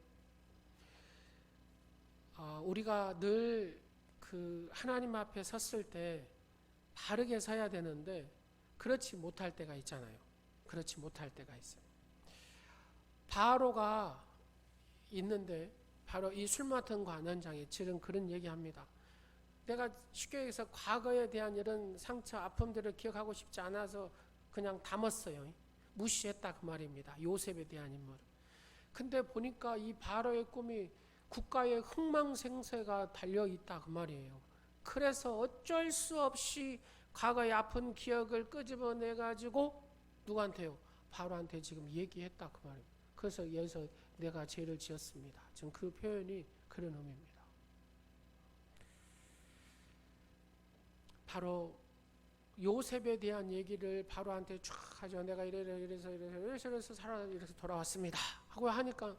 우리가 늘 그 하나님 앞에 섰을 때 바르게 서야 되는데 그렇지 못할 때가 있잖아요. 그렇지 못할 때가 있어요. 바로가 있는데 바로 이 술 맡은 관원장이 지금 그런 얘기합니다. 내가 쉽게 얘기해서 과거에 대한 이런 상처 아픔들을 기억하고 싶지 않아서 그냥 담았어요. 무시했다 그 말입니다. 요셉에 대한 인물. 근데 보니까 이 바로의 꿈이 국가의 흥망생쇠가 달려있다 그 말이에요. 그래서 어쩔 수 없이 과거의 아픈 기억을 끄집어내가지고 누구한테요? 바로한테 지금 얘기했다 그 말이에요. 그래서 여기서 내가 죄를 지었습니다. 지금 그 표현이 그런 의미입니다. 바로 요셉에 대한 얘기를 바로한테 쫙 하죠. 내가 이래서 살아 이래서 돌아왔습니다 하고 하니까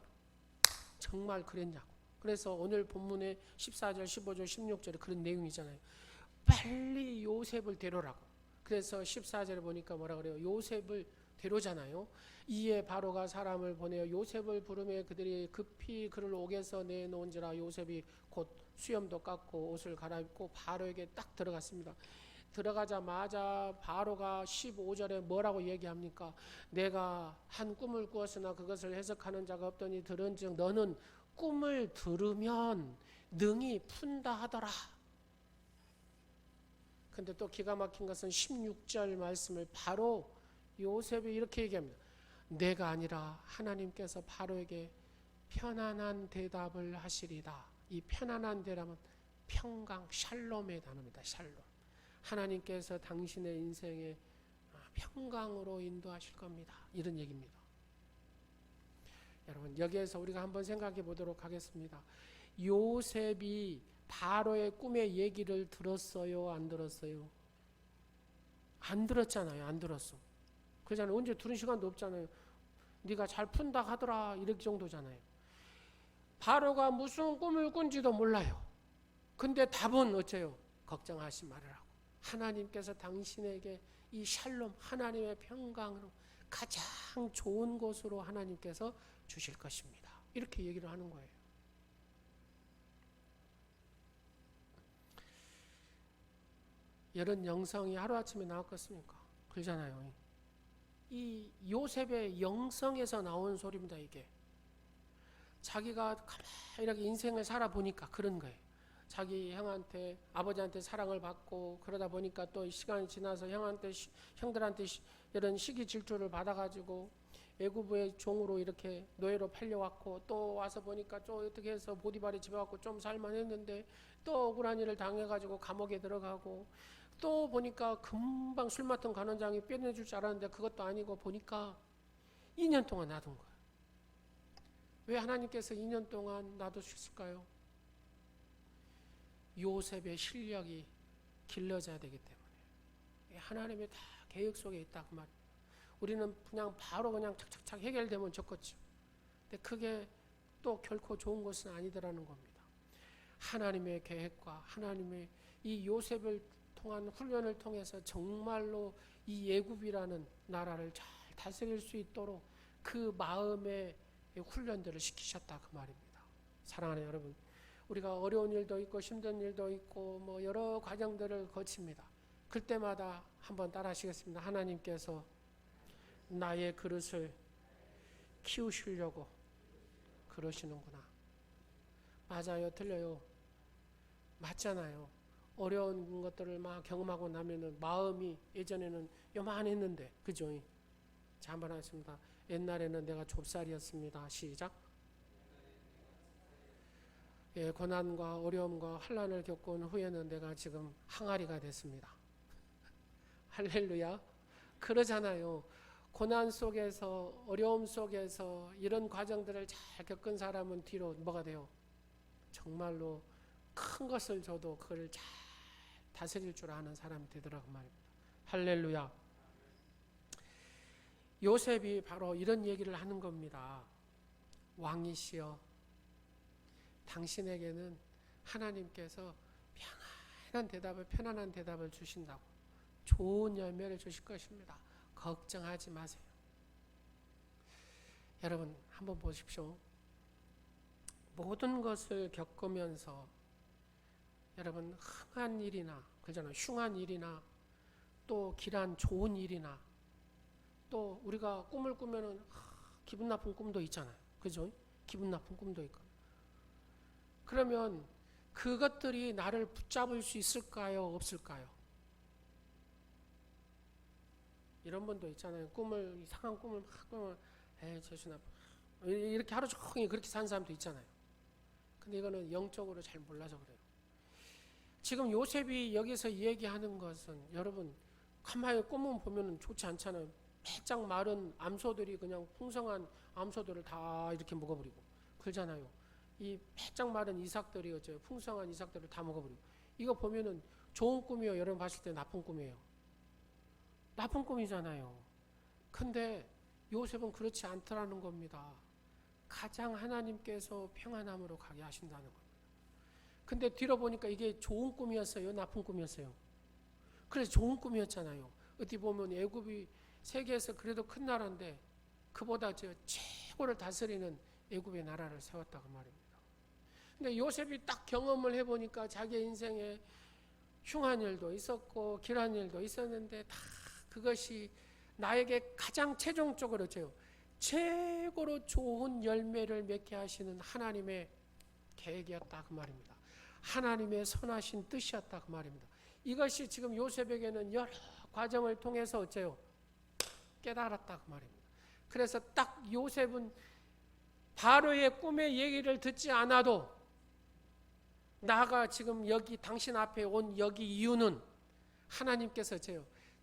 정말 그랬냐고. 그래서 오늘 본문의 14절, 15절, 16절에 그런 내용이잖아요. 빨리 요셉을 데려라고. 그래서 14절에 보니까 뭐라 그래요? 요셉을 데려잖아요. 이에 바로가 사람을 보내어 요셉을 부르며 그들이 급히 그를 옥에서 내놓은지라 요셉이 곧 수염도 깎고 옷을 갈아입고 바로에게 딱 들어갔습니다. 들어가자마자 바로가 15절에 뭐라고 얘기합니까? 내가 한 꿈을 꾸었으나 그것을 해석하는 자가 없더니 들은즉 너는 꿈을 들으면 능히 푼다 하더라. 근데 또 기가 막힌 것은 16절 말씀을 바로 요셉이 이렇게 얘기합니다. 내가 아니라 하나님께서 바로에게 편안한 대답을 하시리다. 이 편안한 대답은 평강, 샬롬의 단어입니다. 샬롬. 하나님께서 당신의 인생에 평강으로 인도하실 겁니다. 이런 얘기입니다. 여러분 여기에서 우리가 한번 생각해 보도록 하겠습니다. 요셉이 바로의 꿈의 얘기를 들었어요? 안 들었어요? 안 들었잖아요. 안 들었어. 그러잖아요. 언제 들은 시간도 없잖아요. 네가 잘 푼다 하더라 이럴 정도잖아요. 바로가 무슨 꿈을 꾼지도 몰라요. 근데 답은 어째요? 걱정하지 말으라고. 하나님께서 당신에게 이 샬롬 하나님의 평강으로 가장 좋은 곳으로 하나님께서 주실 것입니다. 이렇게 얘기를 하는 거예요. 이런 영성이 하루아침에 나왔겠습니까? 그러잖아요. 이 요셉의 영성에서 나온 소리입니다. 이게 자기가 가만히 이렇게 인생을 살아보니까 그런 거예요. 자기 형한테 아버지한테 사랑을 받고 그러다 보니까 또 시간이 지나서 형들한테 이런 시기 질투를 받아가지고 애구부의 종으로 이렇게 노예로 팔려왔고 또 와서 보니까 또 어떻게 해서 보디발이 집에 왔고 좀 살만했는데 또 억울한 일을 당해가지고 감옥에 들어가고 또 보니까 금방 술 맡은 관원장이 빼내줄 줄 알았는데 그것도 아니고 보니까 2년 동안 놔둔 거예요. 왜 하나님께서 2년 동안 놔두셨을까요? 요셉의 실력이 길러져야 되기 때문에. 하나님의 다 계획 속에 있다 그 말이에요. 우리는 그냥 바로 그냥 착착착 해결되면 좋겠죠. 근데 그게 또 결코 좋은 것은 아니더라는 겁니다. 하나님의 계획과 하나님의 이 요셉을 통한 훈련을 통해서 정말로 이 애굽이라는 나라를 잘 다스릴 수 있도록 그 마음의 훈련들을 시키셨다 그 말입니다. 사랑하는 여러분, 우리가 어려운 일도 있고 힘든 일도 있고 뭐 여러 과정들을 거칩니다. 그때마다 한번 따라하시겠습니다. 하나님께서 나의 그릇을 키우시려고 그러시는구나. 맞아요, 틀려요? 맞잖아요. 어려운 것들을 막 경험하고 나면은 마음이 예전에는 요만했는데, 그죠? 자, 한번 하겠습니다. 옛날에는 내가 좁쌀이었습니다. 시작. 예, 고난과 어려움과 환난을 겪은 후에는 내가 지금 항아리가 됐습니다. 할렐루야. 그러잖아요. 고난 속에서 어려움 속에서 이런 과정들을 잘 겪은 사람은 뒤로 뭐가 돼요? 정말로 큰 것을 줘도 그걸 잘 다스릴 줄 아는 사람이 되더라고 말입니다. 할렐루야. 요셉이 바로 이런 얘기를 하는 겁니다. 왕이시여, 당신에게는 하나님께서 편안한 대답을 주신다고, 좋은 열매를 주실 것입니다. 걱정하지 마세요. 여러분 한번 보십시오. 모든 것을 겪으면서 여러분 흥한 일이나, 그러잖아요, 흉한 일이나 또 길한 좋은 일이나, 또 우리가 꿈을 꾸면은 기분 나쁜 꿈도 있잖아요. 그죠? 기분 나쁜 꿈도 있고. 그러면 그것들이 나를 붙잡을 수 있을까요? 없을까요? 이런 분도 있잖아요. 이상한 꿈을 막 꾸면, 재수나 이렇게 하루 종일 그렇게 산 사람도 있잖아요. 근데 이거는 영적으로 잘 몰라서 그래요. 지금 요셉이 여기서 얘기하는 것은, 여러분 가만히 꿈을 보면 좋지 않잖아요. 바짝 마른 암소들이 그냥 풍성한 암소들을 다 이렇게 먹어버리고 그러잖아요. 이 바짝 마른 이삭들이 어째요? 풍성한 이삭들을 다 먹어버리고. 이거 보면은 좋은 꿈이에요? 여러분 봤을 때 나쁜 꿈이에요? 나쁜 꿈이잖아요. 근데 요셉은 그렇지 않더라는 겁니다. 가장 하나님께서 평안함으로 가게 하신다는 겁니다. 근데 뒤로 보니까 이게 좋은 꿈이었어요? 나쁜 꿈이었어요? 그래서 좋은 꿈이었잖아요. 어디 보면 애굽이 세계에서 그래도 큰 나라인데 그보다 최고를 다스리는 애굽의 나라를 세웠다고 말입니다. 근데 요셉이 딱 경험을 해보니까 자기의 인생에 흉한 일도 있었고 길한 일도 있었는데 다 그것이 나에게 가장 최종적으로 최고로 좋은 열매를 맺게 하시는 하나님의 계획이었다 그 말입니다. 하나님의 선하신 뜻이었다 그 말입니다. 이것이 지금 요셉에게는 여러 과정을 통해서 어째요? 깨달았다 그 말입니다. 그래서 딱 요셉은 바로의 꿈의 얘기를 듣지 않아도, 나가 지금 여기 당신 앞에 온 여기 이유는 하나님께서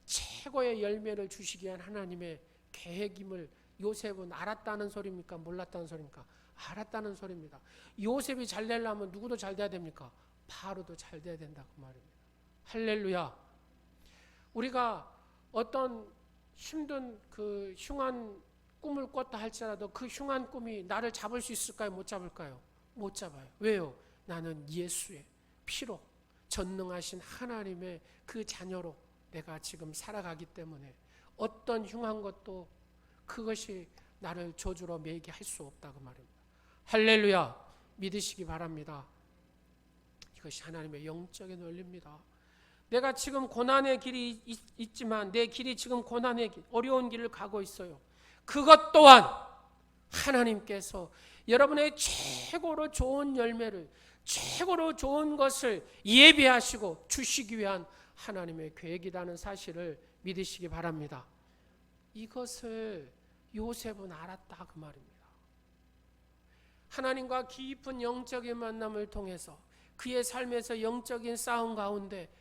최고의 열매를 주시기 위한 하나님의 계획임을 요셉은 알았다는 소리입니까? 몰랐다는 소리입니까? 알았다는 소리입니다. 요셉이 잘 되려면 누구도 잘 돼야 됩니까? 바로도 잘 돼야 된다 그 말입니다. 할렐루야. 우리가 어떤 힘든 그 흉한 꿈을 꿨다 할지라도 그 흉한 꿈이 나를 잡을 수 있을까요? 못 잡을까요? 못 잡아요. 왜요? 나는 예수의 피로 전능하신 하나님의 그 자녀로 내가 지금 살아가기 때문에 어떤 흉한 것도 그것이 나를 저주로 매게 할 수 없다고 말입니다. 할렐루야. 믿으시기 바랍니다. 이것이 하나님의 영적인 원리입니다. 내가 지금 고난의 길이 있지만 내 길이 지금 고난의 길, 어려운 길을 가고 있어요. 그것 또한 하나님께서 여러분의 최고로 좋은 열매를, 최고로 좋은 것을 예비하시고 주시기 위한 하나님의 계획이라는 사실을 믿으시기 바랍니다. 이것을 요셉은 알았다 그 말입니다. 하나님과 깊은 영적인 만남을 통해서 그의 삶에서 영적인 싸움 가운데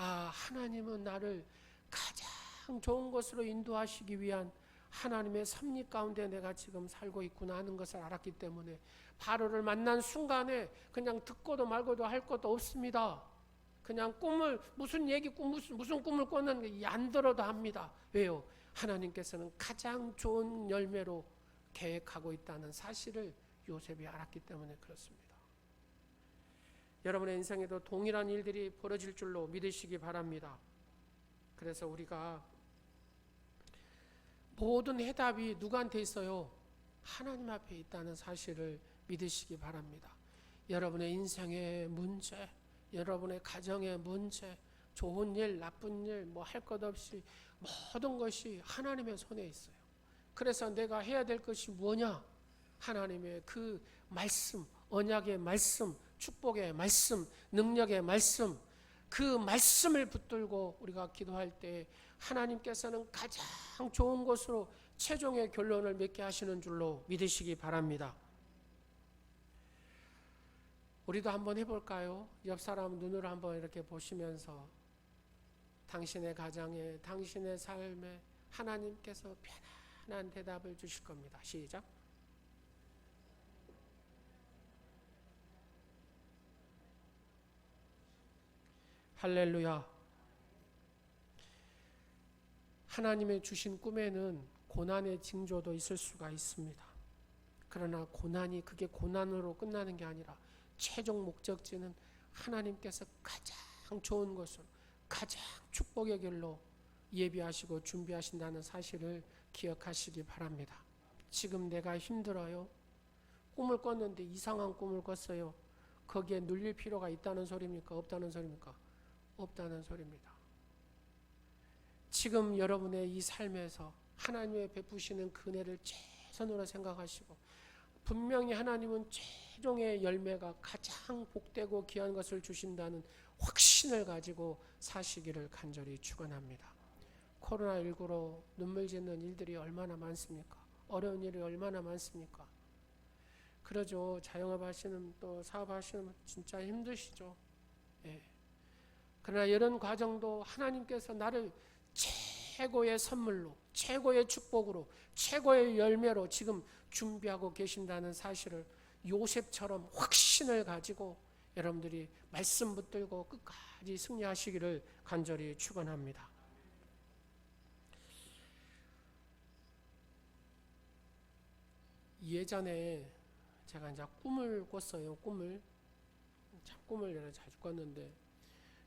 하나님은 나를 가장 좋은 것으로 인도하시기 위한 하나님의 섭리 가운데 내가 지금 살고 있구나 하는 것을 알았기 때문에 바로를 만난 순간에 그냥 듣고도 말고도 할 것도 없습니다. 그냥 무슨 꿈을 꿨는지 안 들어도 합니다. 왜요? 하나님께서는 가장 좋은 열매로 계획하고 있다는 사실을 요셉이 알았기 때문에 그렇습니다. 여러분의 인생에도 동일한 일들이 벌어질 줄로 믿으시기 바랍니다. 그래서 우리가 모든 해답이 누구한테 있어요? 하나님 앞에 있다는 사실을 믿으시기 바랍니다. 여러분의 인생의 문제, 여러분의 가정의 문제, 좋은 일, 나쁜 일, 할 것 없이 모든 것이 하나님의 손에 있어요. 그래서 내가 해야 될 것이 뭐냐? 하나님의 그 말씀, 언약의 말씀, 축복의 말씀, 능력의 말씀, 그 말씀을 붙들고 우리가 기도할 때 하나님께서는 가장 좋은 것으로 최종의 결론을 맺게 하시는 줄로 믿으시기 바랍니다. 우리도 한번 해볼까요? 옆 사람 눈으로 한번 이렇게 보시면서 당신의 가정에, 당신의 삶에 하나님께서 편안한 대답을 주실 겁니다. 시작. 할렐루야. 하나님의 주신 꿈에는 고난의 징조도 있을 수가 있습니다. 그러나 그게 고난으로 끝나는 게 아니라 최종 목적지는 하나님께서 가장 좋은 것으로, 가장 축복의 길로 예비하시고 준비하신다는 사실을 기억하시기 바랍니다. 지금 내가 힘들어요. 꿈을 꿨는데 이상한 꿈을 꿨어요. 거기에 눌릴 필요가 있다는 소리입니까? 없다는 소리입니까? 없다는 소리입니다. 지금 여러분의 이 삶에서 하나님의 베푸시는 은혜를 최선으로 생각하시고, 분명히 하나님은 최종의 열매가 가장 복되고 귀한 것을 주신다는 확신을 가지고 사시기를 간절히 축원합니다. 코로나19로 눈물 짓는 일들이 얼마나 많습니까? 어려운 일이 얼마나 많습니까? 그러죠. 자영업 하시는, 또 사업 하시는 분 진짜 힘드시죠. 예. 그러나 이런 과정도 하나님께서 나를 최고의 선물로, 최고의 축복으로, 최고의 열매로 지금 준비하고 계신다는 사실을 요셉처럼 확신을 가지고 여러분들이 말씀 붙들고 끝까지 승리하시기를 간절히 축원합니다. 예전에 제가 이제 꿈을 꿨어요. 꿈을 내가 자주 꿨는데,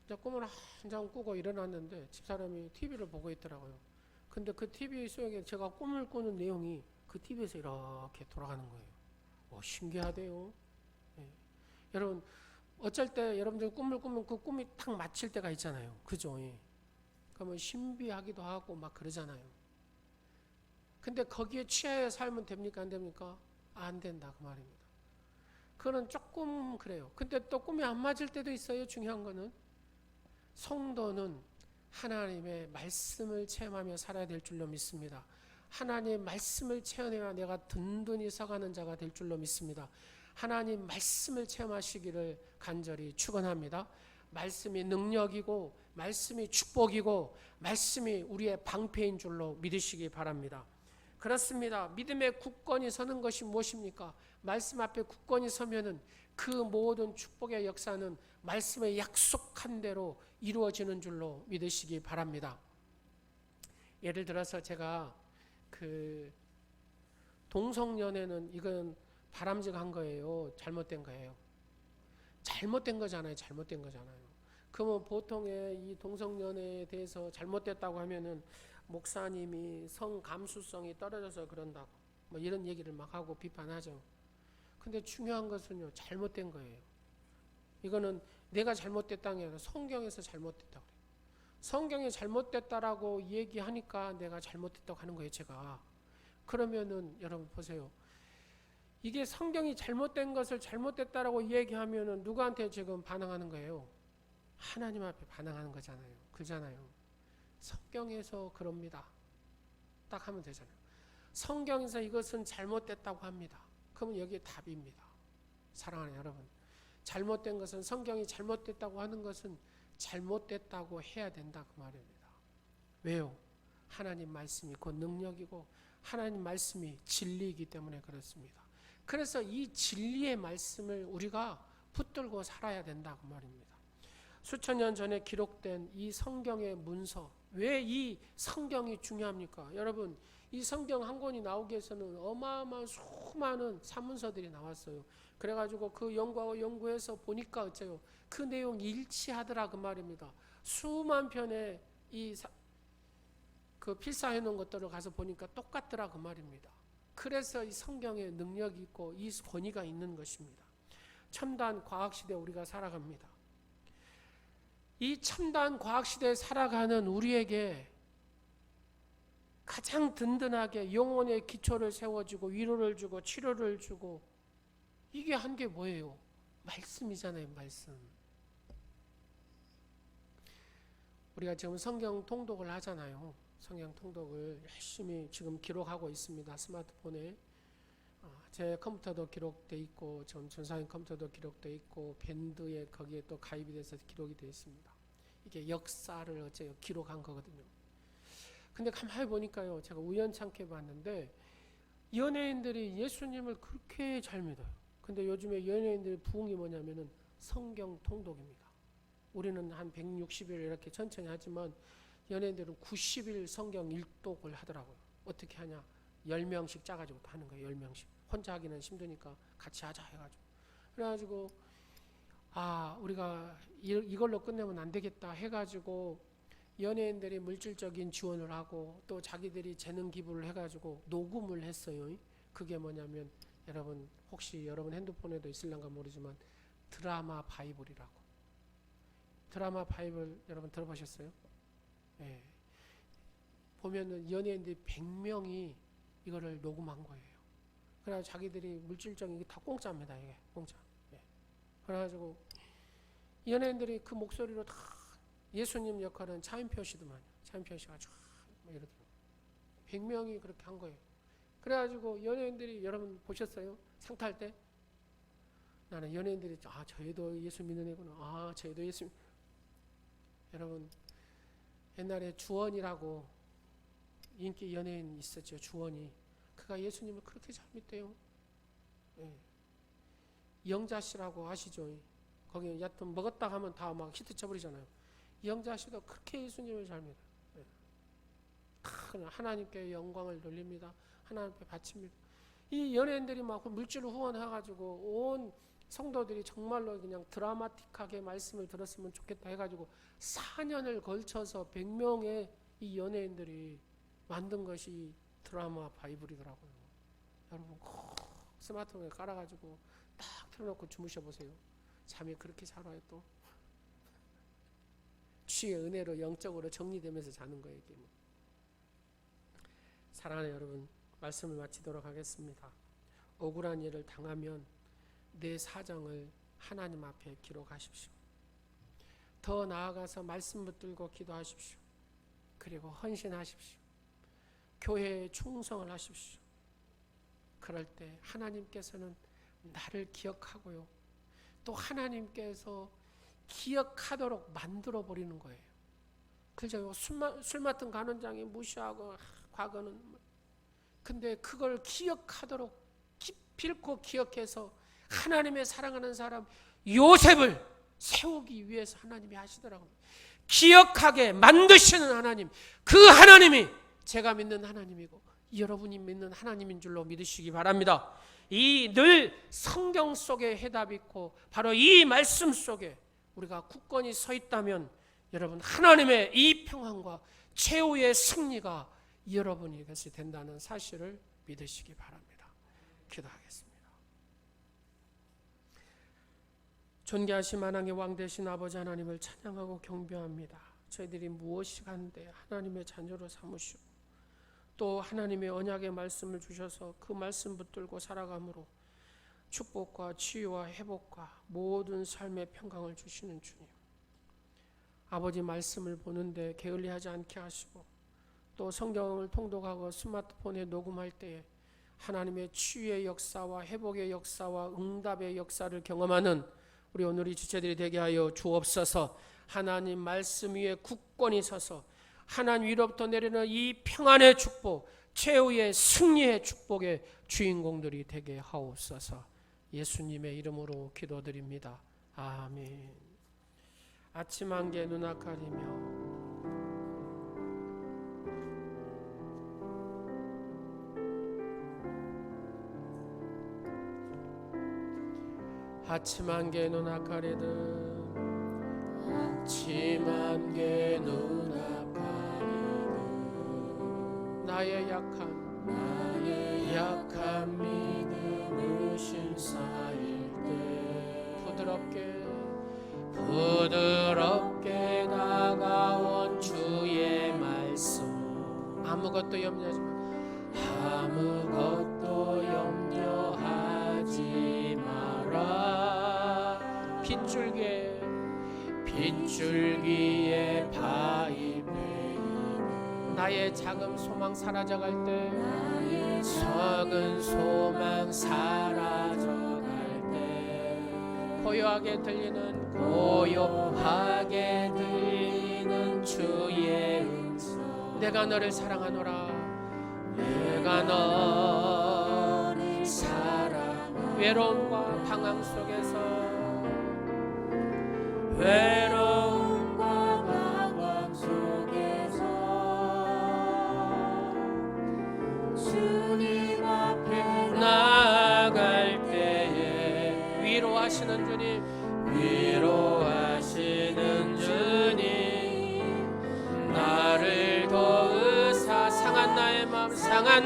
이제 꿈을 한참 꾸고 일어났는데 집사람이 TV를 보고 있더라고요. 근데 그 TV 속에 제가 꿈을 꾸는 내용이 그 TV에서 이렇게 돌아가는 거예요. 신기하대요. 예. 여러분, 어쩔 때 여러분들 꿈을 꾸면 그 꿈이 딱 맞힐 때가 있잖아요. 그죠? 예. 그러면 신비하기도 하고 막 그러잖아요. 근데 거기에 취하여 살면 됩니까? 안 됩니까? 안 된다 그 말입니다. 그거는 조금 그래요. 근데 또 꿈이 안 맞을 때도 있어요. 중요한 거는 성도는 하나님의 말씀을 체험하며 살아야 될 줄로 믿습니다. 하나님의 말씀을 체험해야 내가 든든히 서가는 자가 될 줄로 믿습니다. 하나님 말씀을 체험하시기를 간절히 축원합니다. 말씀이 능력이고 말씀이 축복이고 말씀이 우리의 방패인 줄로 믿으시기 바랍니다. 그렇습니다. 믿음의 굳건히 서는 것이 무엇입니까? 말씀 앞에 굳건히 서면은 그 모든 축복의 역사는 말씀의 약속한 대로 이루어지는 줄로 믿으시기 바랍니다. 예를 들어서 제가 그 동성연애는 이건 바람직한 거예요? 잘못된 거예요? 잘못된 거잖아요. 잘못된 거잖아요. 그러면 보통의 이 동성연애에 대해서 잘못됐다고 하면은 목사님이 성감수성이 떨어져서 그런다고 뭐 이런 얘기를 막 하고 비판하죠. 근데 중요한 것은요, 잘못된 거예요. 이거는 내가 잘못됐다는 게 아니라 성경에서 잘못됐다고 그래요. 성경이 잘못됐다라고 얘기하니까 내가 잘못됐다고 하는 거예요, 제가. 그러면은 여러분 보세요. 이게 성경이 잘못된 것을 잘못됐다라고 얘기하면은 누구한테 지금 반항하는 거예요? 하나님 앞에 반항하는 거잖아요. 그잖아요. 성경에서 그럽니다. 딱 하면 되잖아요. 성경에서 이것은 잘못됐다고 합니다. 그러면 여기에 답입니다. 사랑하는 여러분, 잘못된 것은, 성경이 잘못됐다고 하는 것은 잘못됐다고 해야 된다 그 말입니다. 왜요? 하나님 말씀이 곧 능력이고 하나님 말씀이 진리이기 때문에 그렇습니다. 그래서 이 진리의 말씀을 우리가 붙들고 살아야 된다 그 말입니다. 수천 년 전에 기록된 이 성경의 문서, 왜 이 성경이 중요합니까? 여러분, 이 성경 한 권이 나오기 위해서는 어마어마한 수많은 산문서들이 나왔어요. 그래가지고 그 연구하고 연구해서 보니까 어째요? 그 내용이 일치하더라 그 말입니다. 수만 편의 그 필사해 놓은 것들을 가서 보니까 똑같더라 그 말입니다. 그래서 이 성경에 능력이 있고 이 권위가 있는 것입니다. 첨단 과학시대에 우리가 살아갑니다. 이 첨단 과학시대에 살아가는 우리에게 가장 든든하게 영혼의 기초를 세워주고 위로를 주고 치료를 주고, 이게 한 게 뭐예요? 말씀이잖아요. 말씀. 우리가 지금 성경 통독을 하잖아요. 성경 통독을 열심히 지금 기록하고 있습니다. 스마트폰에. 제 컴퓨터도 기록돼 있고, 전 전사님 컴퓨터도 기록돼 있고, 밴드에 거기에 또 가입이 돼서 기록이 되어 있습니다. 이게 역사를 어째요? 기록한 거거든요. 근데 가만히 보니까요, 제가 우연찮게 봤는데 연예인들이 예수님을 그렇게 잘 믿어요. 근데 요즘에 연예인들의 부흥이 뭐냐면은 성경 통독입니다. 우리는 한 160일 이렇게 천천히 하지만 연예인들은 90일 성경 일독을 하더라고요. 어떻게 하냐? 10명씩 짜가지고 하는 거예요. 10명씩. 혼자 하기는 힘드니까 같이 하자 해가지고. 그래가지고 우리가 이걸로 끝내면 안 되겠다 해가지고 연예인들이 물질적인 지원을 하고 또 자기들이 재능 기부를 해가지고 녹음을 했어요. 그게 뭐냐면 여러분 혹시 여러분 핸드폰에도 있을런가 모르지만 드라마 바이블이라고. 드라마 바이블 여러분 들어보셨어요? 예. 보면은 연예인들이 100명이 이거를 녹음한 거예요. 그래서 자기들이 물질적인 이게 다 공짜입니다. 이게 공짜. 예. 그래가지고 연예인들이 그 목소리로 다 예수님 역할은 차인표 씨도만요. 차인표 씨가 쫙 이러더라고요. 100명이 그렇게 한 거예요. 그래가지고 연예인들이 여러분 보셨어요? 상 탈 때? 나는 연예인들이 저희도 예수 믿는 애구나. 저희도 예수. 여러분 옛날에 주원이라고 인기 연예인 있었죠. 주원이. 그가 예수님을 그렇게 잘 믿대요. 예. 영자 씨라고 아시죠? 거기 여튼 먹었다 하면 다 막 히트 쳐버리잖아요. 영자 씨도 그렇게 예수님을 잘 믿어요. 예. 하나님께 영광을 돌립니다. 하나님께 바칩니다. 이 연예인들이 막 물질을 후원해가지고 온 성도들이 정말로 그냥 드라마틱하게 말씀을 들었으면 좋겠다 해가지고 4년을 걸쳐서 100명의 이 연예인들이 만든 것이 드라마 바이블이더라고요. 여러분 스마트폰에 깔아가지고 딱 틀어놓고 주무셔 보세요. 잠이 그렇게 잘 와요. 또 주의 은혜로 영적으로 정리되면서 자는 거예요. 이게 뭐. 사랑하는 여러분, 말씀을 마치도록 하겠습니다. 억울한 일을 당하면 내 사정을 하나님 앞에 기록하십시오. 더 나아가서 말씀 붙들고 기도하십시오. 그리고 헌신하십시오. 교회에 충성을 하십시오. 그럴 때 하나님께서는 나를 기억하고요. 또 하나님께서 기억하도록 만들어 버리는 거예요. 그죠? 술 맡은 간원장이 무시하고 과거는 근데 그걸 기억하도록 기필코 기억해서 하나님의 사랑하는 사람 요셉을 세우기 위해서 하나님이 하시더라고요. 기억하게 만드시는 하나님, 그 하나님이 제가 믿는 하나님이고 여러분이 믿는 하나님인 줄로 믿으시기 바랍니다. 이 늘 성경 속에 해답이 있고 바로 이 말씀 속에 우리가 굳건히 서 있다면 여러분 하나님의 이 평안과 최후의 승리가 여러분이 것이 된다는 사실을 믿으시기 바랍니다. 기도하겠습니다. 존귀하신 만왕의 왕 되신 아버지 하나님을 찬양하고 경배합니다. 저희들이 무엇이 간데 하나님의 자녀로 삼으시고 또 하나님의 언약의 말씀을 주셔서 그 말씀 붙들고 살아감으로 축복과 치유와 회복과 모든 삶의 평강을 주시는 주님, 아버지 말씀을 보는데 게을리하지 않게 하시고 또 성경을 통독하고 스마트폰에 녹음할 때에 하나님의 치유의 역사와 회복의 역사와 응답의 역사를 경험하는 우리 오늘의 지체들이 되게 하여 주옵소서. 하나님 말씀 위에 굳건히 서서 하나님 위로부터 내리는 이 평안의 축복, 최후의 승리의 축복의 주인공들이 되게 하옵소서. 예수님의 이름으로 기도드립니다. 아멘. 아침 한개 눈앞 가리며 아침 한개 눈앞 가리듯 아침 한개 눈앞 가리듯 나의 약한 믿음을 신사일 때 부드럽게 다가온 주의 말씀 아무것도 염려하지 마라. 빗줄기에 바위베이는 나의 작은 소망 사라져갈 때 적은 소망 사라져갈 때 고요하게 들리는 주의 음성 내가 너를 사랑하노라 내가 너를 사랑하노라 외로움과 방황 속에서 외로움과 방황 속에서 위로하시는 주님, 위로하시는 주님 나를 도우사 상한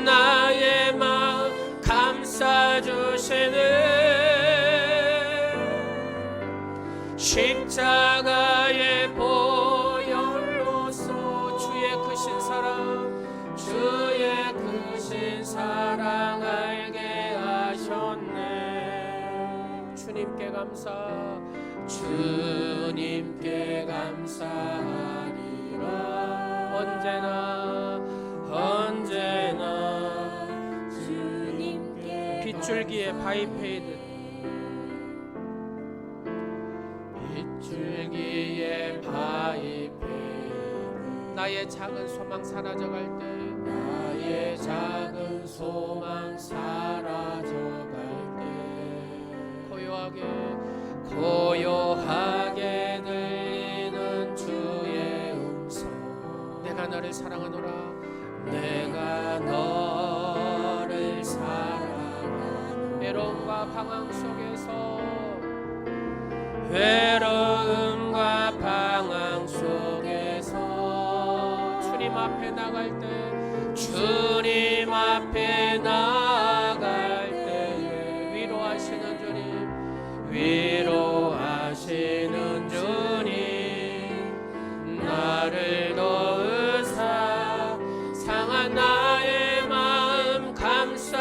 나의 마음 감싸주시는 십자가의 보혈로서 주의 크신 사랑 알게 하셨네. 주님께 감사하리라. 언제나 주님께 빗줄기에 바위 패이듯 빗줄기에 바위 패 나의 작은 소망 사라져갈 때 나의 작은 소망 사라져갈 때 고요하게 들리는 주의 음성 내가 너를 사랑하노라. 내가 너를 사랑하노라. 외로움과 방황 속에서 주님 앞에 나갈 때 위로하시는 주님 나를 도우사 상한 나의 마음 감싸주시는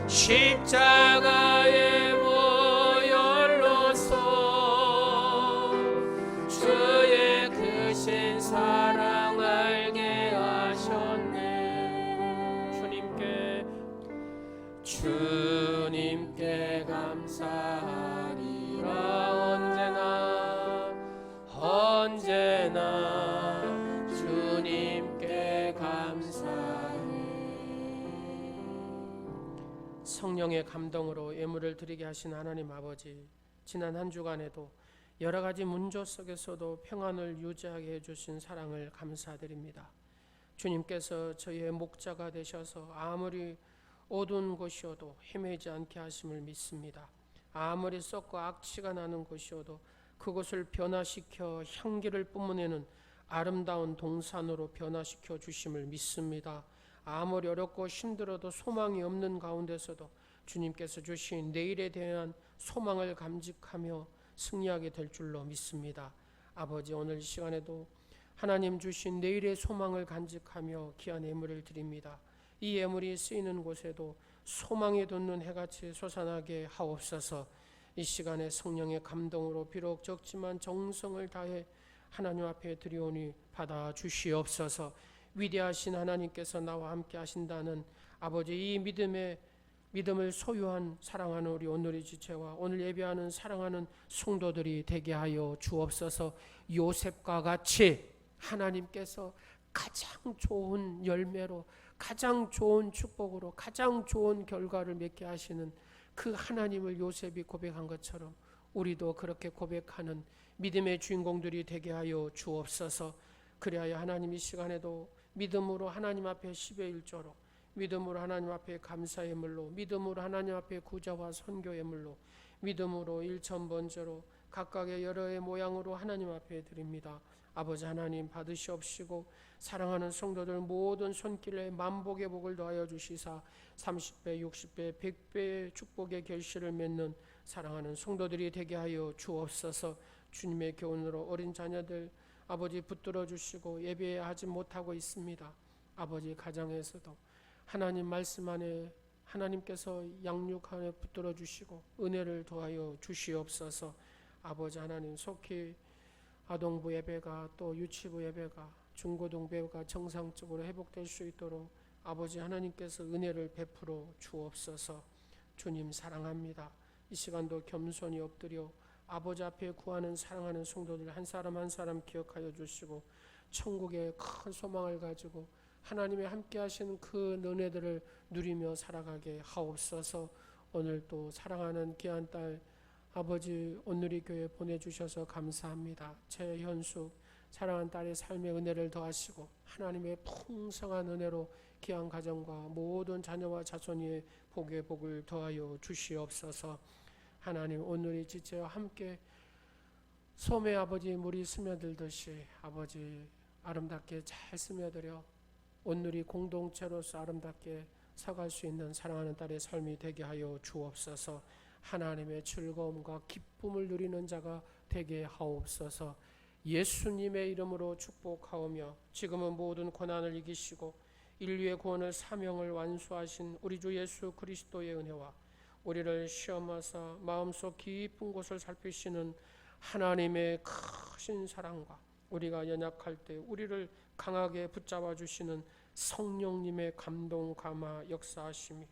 십자가의 보혈로서 주의 크신 사랑 알게 하셨네. 주님께 감사하리라. 언제나 주님께 감사해. 성령의 감동으로 예물을 드리게 하신 하나님 아버지, 지난 한 주간에도 여러 가지 문조 속에서도 평안을 유지하게 해주신 사랑을 감사드립니다. 주님께서 저희의 목자가 되셔서 아무리 어두운 곳이어도 헤매지 않게 하심을 믿습니다. 아무리 썩고 악취가 나는 곳이어도 그곳을 변화시켜 향기를 뿜어내는 아름다운 동산으로 변화시켜 주심을 믿습니다. 아무리 어렵고 힘들어도 소망이 없는 가운데서도 주님께서 주신 내일에 대한 소망을 감직하며 승리하게 될 줄로 믿습니다. 아버지, 오늘 이 시간에도 하나님 주신 내일의 소망을 간직하며 귀한 예물을 드립니다. 이 예물이 쓰이는 곳에도 소망이 돋는 해같이 솟아나게 하옵소서. 이 시간에 성령의 감동으로 비록 적지만 정성을 다해 하나님 앞에 드리오니 받아 주시옵소서. 위대하신 하나님께서 나와 함께 하신다는 아버지, 이 믿음을 소유한 사랑하는 우리 오늘의 지체와 오늘 예배하는 사랑하는 성도들이 되게 하여 주옵소서. 요셉과 같이 하나님께서 가장 좋은 열매로, 가장 좋은 축복으로, 가장 좋은 결과를 맺게 하시는 그 하나님을 요셉이 고백한 것처럼 우리도 그렇게 고백하는 믿음의 주인공들이 되게 하여 주옵소서. 그리하여 하나님 이 시간에도 믿음으로 하나님 앞에 10의 1조로, 믿음으로 하나님 앞에 감사의 물로, 믿음으로 하나님 앞에 구제와 선교의 물로, 믿음으로 일천번제로 각각의 여러의 모양으로 하나님 앞에 드립니다. 아버지 하나님, 받으시옵시고 사랑하는 성도들 모든 손길에 만복의 복을 더하여 주시사 30배, 60배, 100배의 축복의 결실을 맺는 사랑하는 성도들이 되게 하여 주옵소서. 주님의 교훈으로 어린 자녀들 아버지 붙들어 주시고 예배하지 못하고 있습니다. 아버지, 가정에서도 하나님 말씀 안에 하나님께서 양육 안에 붙들어 주시고 은혜를 더하여 주시옵소서. 아버지 하나님, 속히 아동부 예배가 또 유치부 예배가 중고등 예배가 정상적으로 회복될 수 있도록 아버지 하나님께서 은혜를 베풀어 주옵소서. 주님 사랑합니다. 이 시간도 겸손히 엎드려 아버지 앞에 구하는 사랑하는 성도들 한 사람 한 사람 기억하여 주시고 천국의 큰 소망을 가지고 하나님의 함께 하시는 그 은혜들을 누리며 살아가게 하옵소서. 오늘 또 사랑하는 귀한 딸 아버지 온누리 교회 보내주셔서 감사합니다. 최현숙 사랑하는 딸의 삶의 은혜를 더하시고 하나님의 풍성한 은혜로 귀한 가정과 모든 자녀와 자손이 복에 복을 더하여 주시옵소서. 하나님 오늘이 지체와 함께 소매 아버지 물이 스며들듯이 아버지 아름답게 잘 스며들어 오늘이 공동체로서 아름답게 서갈 수 있는 사랑하는 딸의 삶이 되게 하여 주옵소서. 하나님의 즐거움과 기쁨을 누리는 자가 되게 하옵소서. 예수님의 이름으로 축복하오며 지금은 모든 고난을 이기시고 인류의 구원을 사명을 완수하신 우리 주 예수 그리스도의 은혜와 우리를 시험하사 마음속 깊은 곳을 살피시는 하나님의 크신 사랑과 우리가 연약할 때 우리를 강하게 붙잡아 주시는 성령님의 감동 감화 역사하심이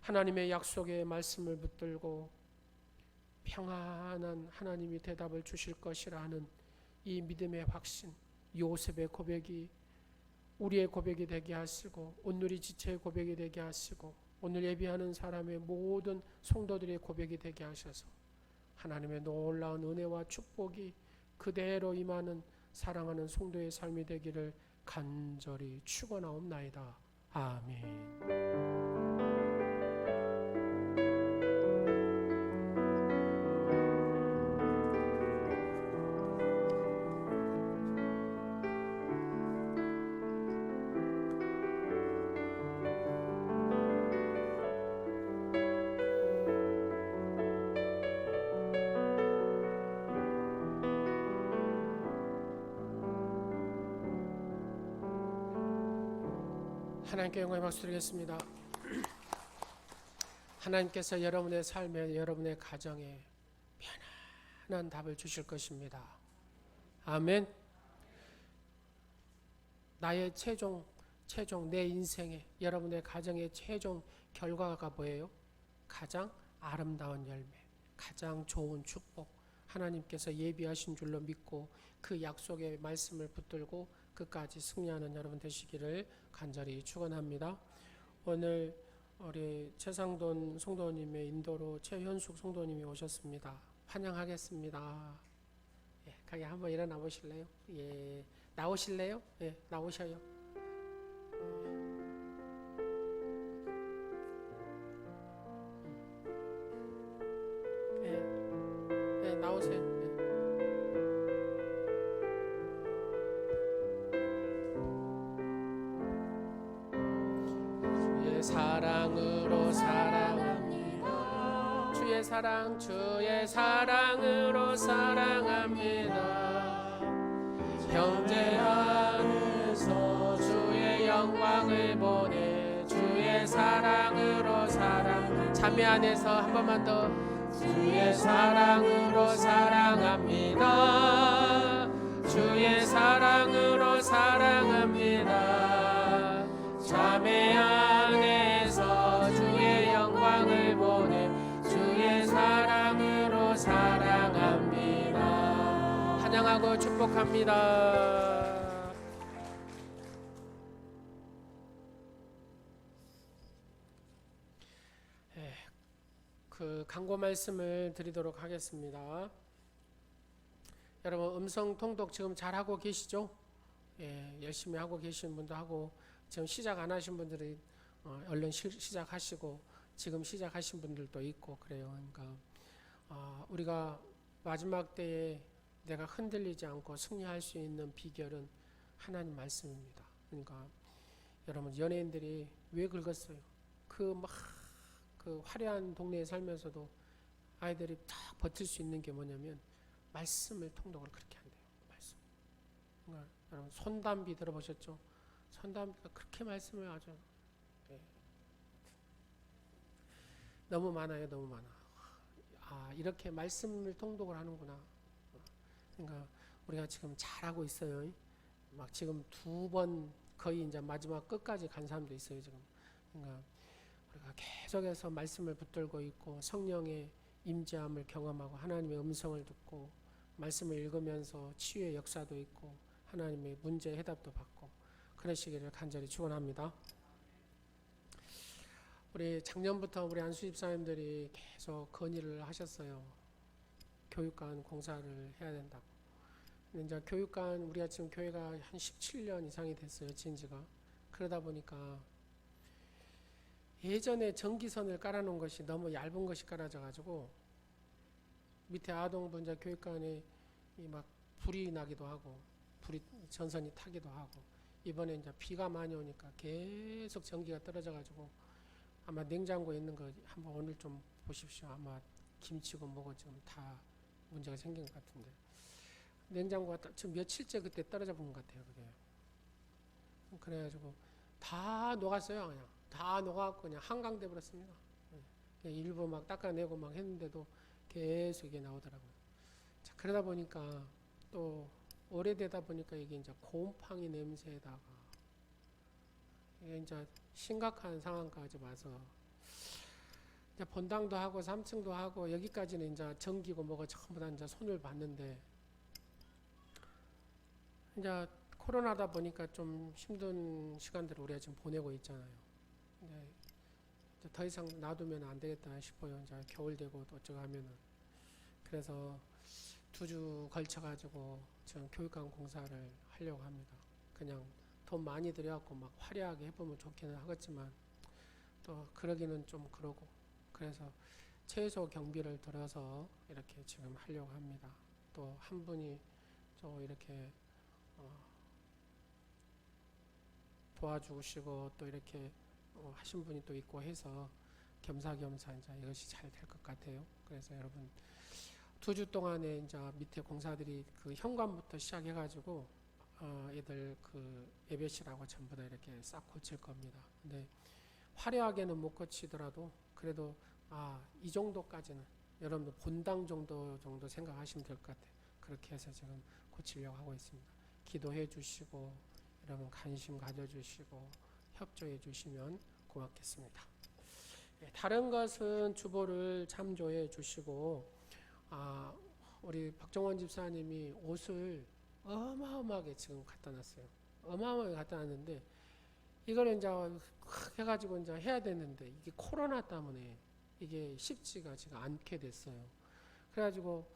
하나님의 약속의 말씀을 붙들고 평안한 하나님이 대답을 주실 것이라는 이 믿음의 확신, 요셉의 고백이 우리의 고백이 되게 하시고 오늘이 지체의 고백이 되게 하시고 오늘 예비하는 사람의 모든 성도들의 고백이 되게 하셔서 하나님의 놀라운 은혜와 축복이 그대로 임하는 사랑하는 성도의 삶이 되기를 간절히 축원하옵나이다. 아멘. 하나님께 영광의 박수 드리겠습니다. 하나님께서 여러분의 삶에 여러분의 가정에 편안한 답을 주실 것입니다. 아멘. 나의 최종 내 인생의 여러분의 가정의 최종 결과가 뭐예요? 가장 아름다운 열매, 가장 좋은 축복 하나님께서 예비하신 줄로 믿고 그 약속의 말씀을 붙들고 끝까지 승리하는 여러분 되시기를 간절히 축원합니다. 오늘 우리 최상돈 성도님의 인도로 최현숙 성도님이 오셨습니다. 환영하겠습니다. 예, 가게 한번 일어나 보실래요? 예, 나오실래요? 예, 나오셔요. 예, 예, 나오세요. 사랑으로 사랑합니다. 주의 사랑으로 사랑합니다. 형제 안에서 주의 영광을 보내 주의 사랑으로 자매 안에서 한 번만 더 주의 사랑으로 사랑합니다. 주의 사랑으로 사랑합니다. 자매 안에서 주의 영광을 보내 주의 사랑으로 사랑합니다. 환영하고 축복합니다. 그 강고 말씀을 드리도록 하겠습니다. 여러분 음성 통독 지금 잘 하고 계시죠? 예, 열심히 하고 계신 분도 하고 지금 시작 안 하신 분들이 얼른 시작하시고 지금 시작하신 분들도 있고 그래요. 그러니까 우리가 마지막 때에 내가 흔들리지 않고 승리할 수 있는 비결은 하나님 말씀입니다. 그러니까 여러분 연예인들이 왜 긁었어요? 그 화려한 동네에 살면서도 아이들이 딱 버틸 수 있는 게 뭐냐면 말씀을 통독을 그렇게 한대요. 말씀. 그러니까 여러분 손담비 들어보셨죠? 손담비가 그렇게 말씀을 아주 너무 많아요. 너무 많아. 이렇게 말씀을 통독을 하는구나. 그러니까 우리가 지금 잘하고 있어요. 막 지금 2번 거의 이제 마지막 끝까지 간 사람도 있어요. 지금. 그러니까 우리가 계속해서 말씀을 붙들고 있고 성령의 임재함을 경험하고 하나님의 음성을 듣고 말씀을 읽으면서 치유의 역사도 있고 하나님의 문제 해답도 받고 그러시기를 간절히 축원합니다. 우리 작년부터 우리 안수 집사님들이 계속 건의를 하셨어요. 교육관 공사를 해야 된다고. 근데 이제 교육관 우리가 지금 교회가 한 17년 이상이 됐어요. 지은 지가. 그러다 보니까 예전에 전기선을 깔아놓은 것이 너무 얇은 것이 깔아져 가지고 밑에 아동분자 교육관에 막 불이 나기도 하고 불이 전선이 타기도 하고 이번에 이제 비가 많이 오니까 계속 전기가 떨어져 가지고 아마 냉장고에 있는 거 한번 오늘 좀 보십시오. 아마 김치고 뭐고 지금 다 문제가 생긴 것 같은데 냉장고가 지금 며칠째 그때 떨어져 본 것 같아요. 그게 그래가지고 다 녹았어요. 그냥 다 녹아갖고 그냥 한강돼 버렸습니다. 일부 막 닦아내고 막 했는데도 계속 이게 나오더라고요. 자, 그러다 보니까 또 오래되다 보니까 이게 이제 곰팡이 냄새에다가 이게 이제 심각한 상황까지 와서 이제 본당도 하고 3층도 하고 여기까지는 이제 전기고 뭐가 전부 다 이제 손을 봤는데 이제 코로나다 보니까 좀 힘든 시간들을 우리가 지금 보내고 있잖아요. 이제 더 이상 놔두면 안 되겠다 싶어요. 이제 겨울 되고 또 어쩌고 하면은 그래서 2주 걸쳐가지고 지금 교육관 공사를 하려고 합니다. 그냥 돈 많이 들여갖고 막 화려하게 해보면 좋기는 하겠지만 또 그러기는 좀 그러고 그래서 최소 경비를 들여서 이렇게 지금 하려고 합니다. 또 한 분이 저 이렇게 도와주시고 또 이렇게 하신 분이 또 있고 해서 겸사겸사 이제 이것이 잘 될 것 같아요. 그래서 여러분 2주 동안에 이제 밑에 공사들이 그 현관부터 시작해가지고 애들 그 예배실하고 전부 다 이렇게 싹 고칠 겁니다. 근데 화려하게는 못 고치더라도 그래도 이 정도까지는 여러분들 본당 정도 생각하시면 될 것 같아요. 그렇게 해서 지금 고치려고 하고 있습니다. 기도해 주시고 여러분 관심 가져주시고 협조해 주시면 고맙겠습니다. 다른 것은 주보를 참조해 주시고 우리 박정원 집사님이 옷을 어마어마하게 지금 갖다 놨어요. 어마어마하게 갖다 놨는데 이거를 이제 해가지고 이제 해야 되는데 이게 코로나 때문에 이게 쉽지가 지금 않게 됐어요. 그래가지고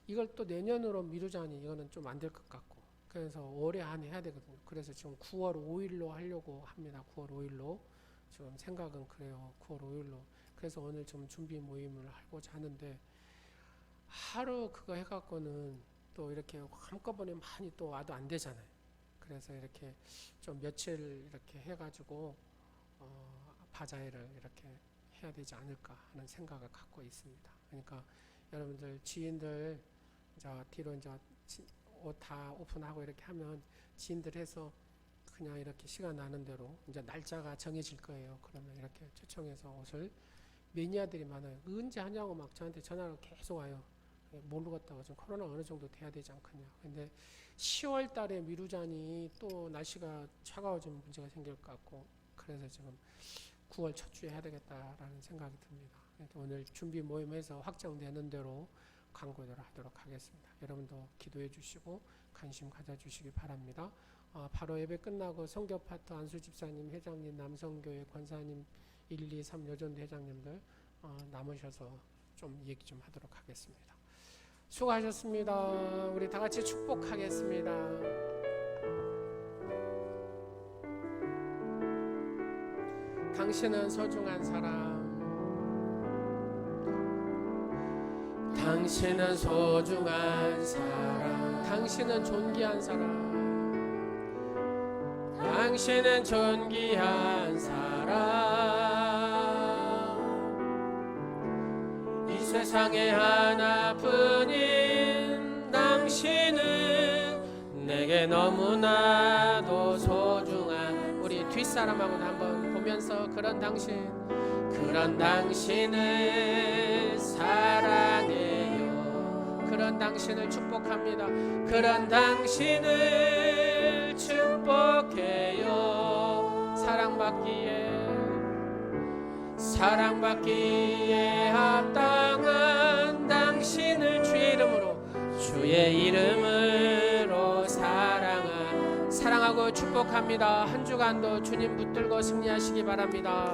이걸 또 내년으로 미루자니 이거는 좀 안 될 것 같고 그래서 올해 안에 해야 되거든요. 그래서 지금 9월 5일로 하려고 합니다. 9월 5일로 지금 생각은 그래요. 9월 5일로 그래서 오늘 좀 준비 모임을 하고자 하는데 하루 그거 해갖고는 또 이렇게 한꺼번에 많이 또 와도 안 되잖아요. 그래서 이렇게 좀 며칠 이렇게 해가지고 바자회를 이렇게 해야 되지 않을까 하는 생각을 갖고 있습니다. 그러니까 여러분들 지인들 이제 뒤로 이제 옷 다 오픈하고 이렇게 하면 지인들 해서 그냥 이렇게 시간 나는 대로 이제 날짜가 정해질 거예요. 그러면 이렇게 초청해서 옷을 매니아들이 많아요. 언제 하냐고 막 저한테 전화가 계속 와요. 모르겠다고 지금 코로나 어느 정도 돼야 되지 않겠냐. 근데 10월 달에 미루자니 또 날씨가 차가워지면 문제가 생길 것 같고 그래서 지금 9월 첫 주에 해야 되겠다라는 생각이 듭니다. 오늘 준비 모임에서 확정되는 대로 광고를 하도록 하겠습니다. 여러분도 기도해 주시고 관심 가져주시기 바랍니다. 바로 예배 끝나고 성교파트 안수 집사님, 회장님, 남성교회 권사님 1, 2, 3 여전도 회장님들 남으셔서 좀 얘기 좀 하도록 하겠습니다. 수고하셨습니다. 우리 다 같이 축복하겠습니다. 당신은 소중한 사람. 당신은 소중한 사람. 당신은 존귀한 사람. 당신은 존귀한 사람. 이 세상에 하나뿐인 당신은 내게 너무나도 소중한. 우리 뒷사람하고도 한번 보면서 그런 당신을 사랑해요. 그런 당신을 축복합니다. 그런 당신을 축복해요. 사랑받기에 합당한 당신을 주의 이름으로 사랑하고 축복합니다. 한 주간도 주님 붙들고 승리하시기 바랍니다.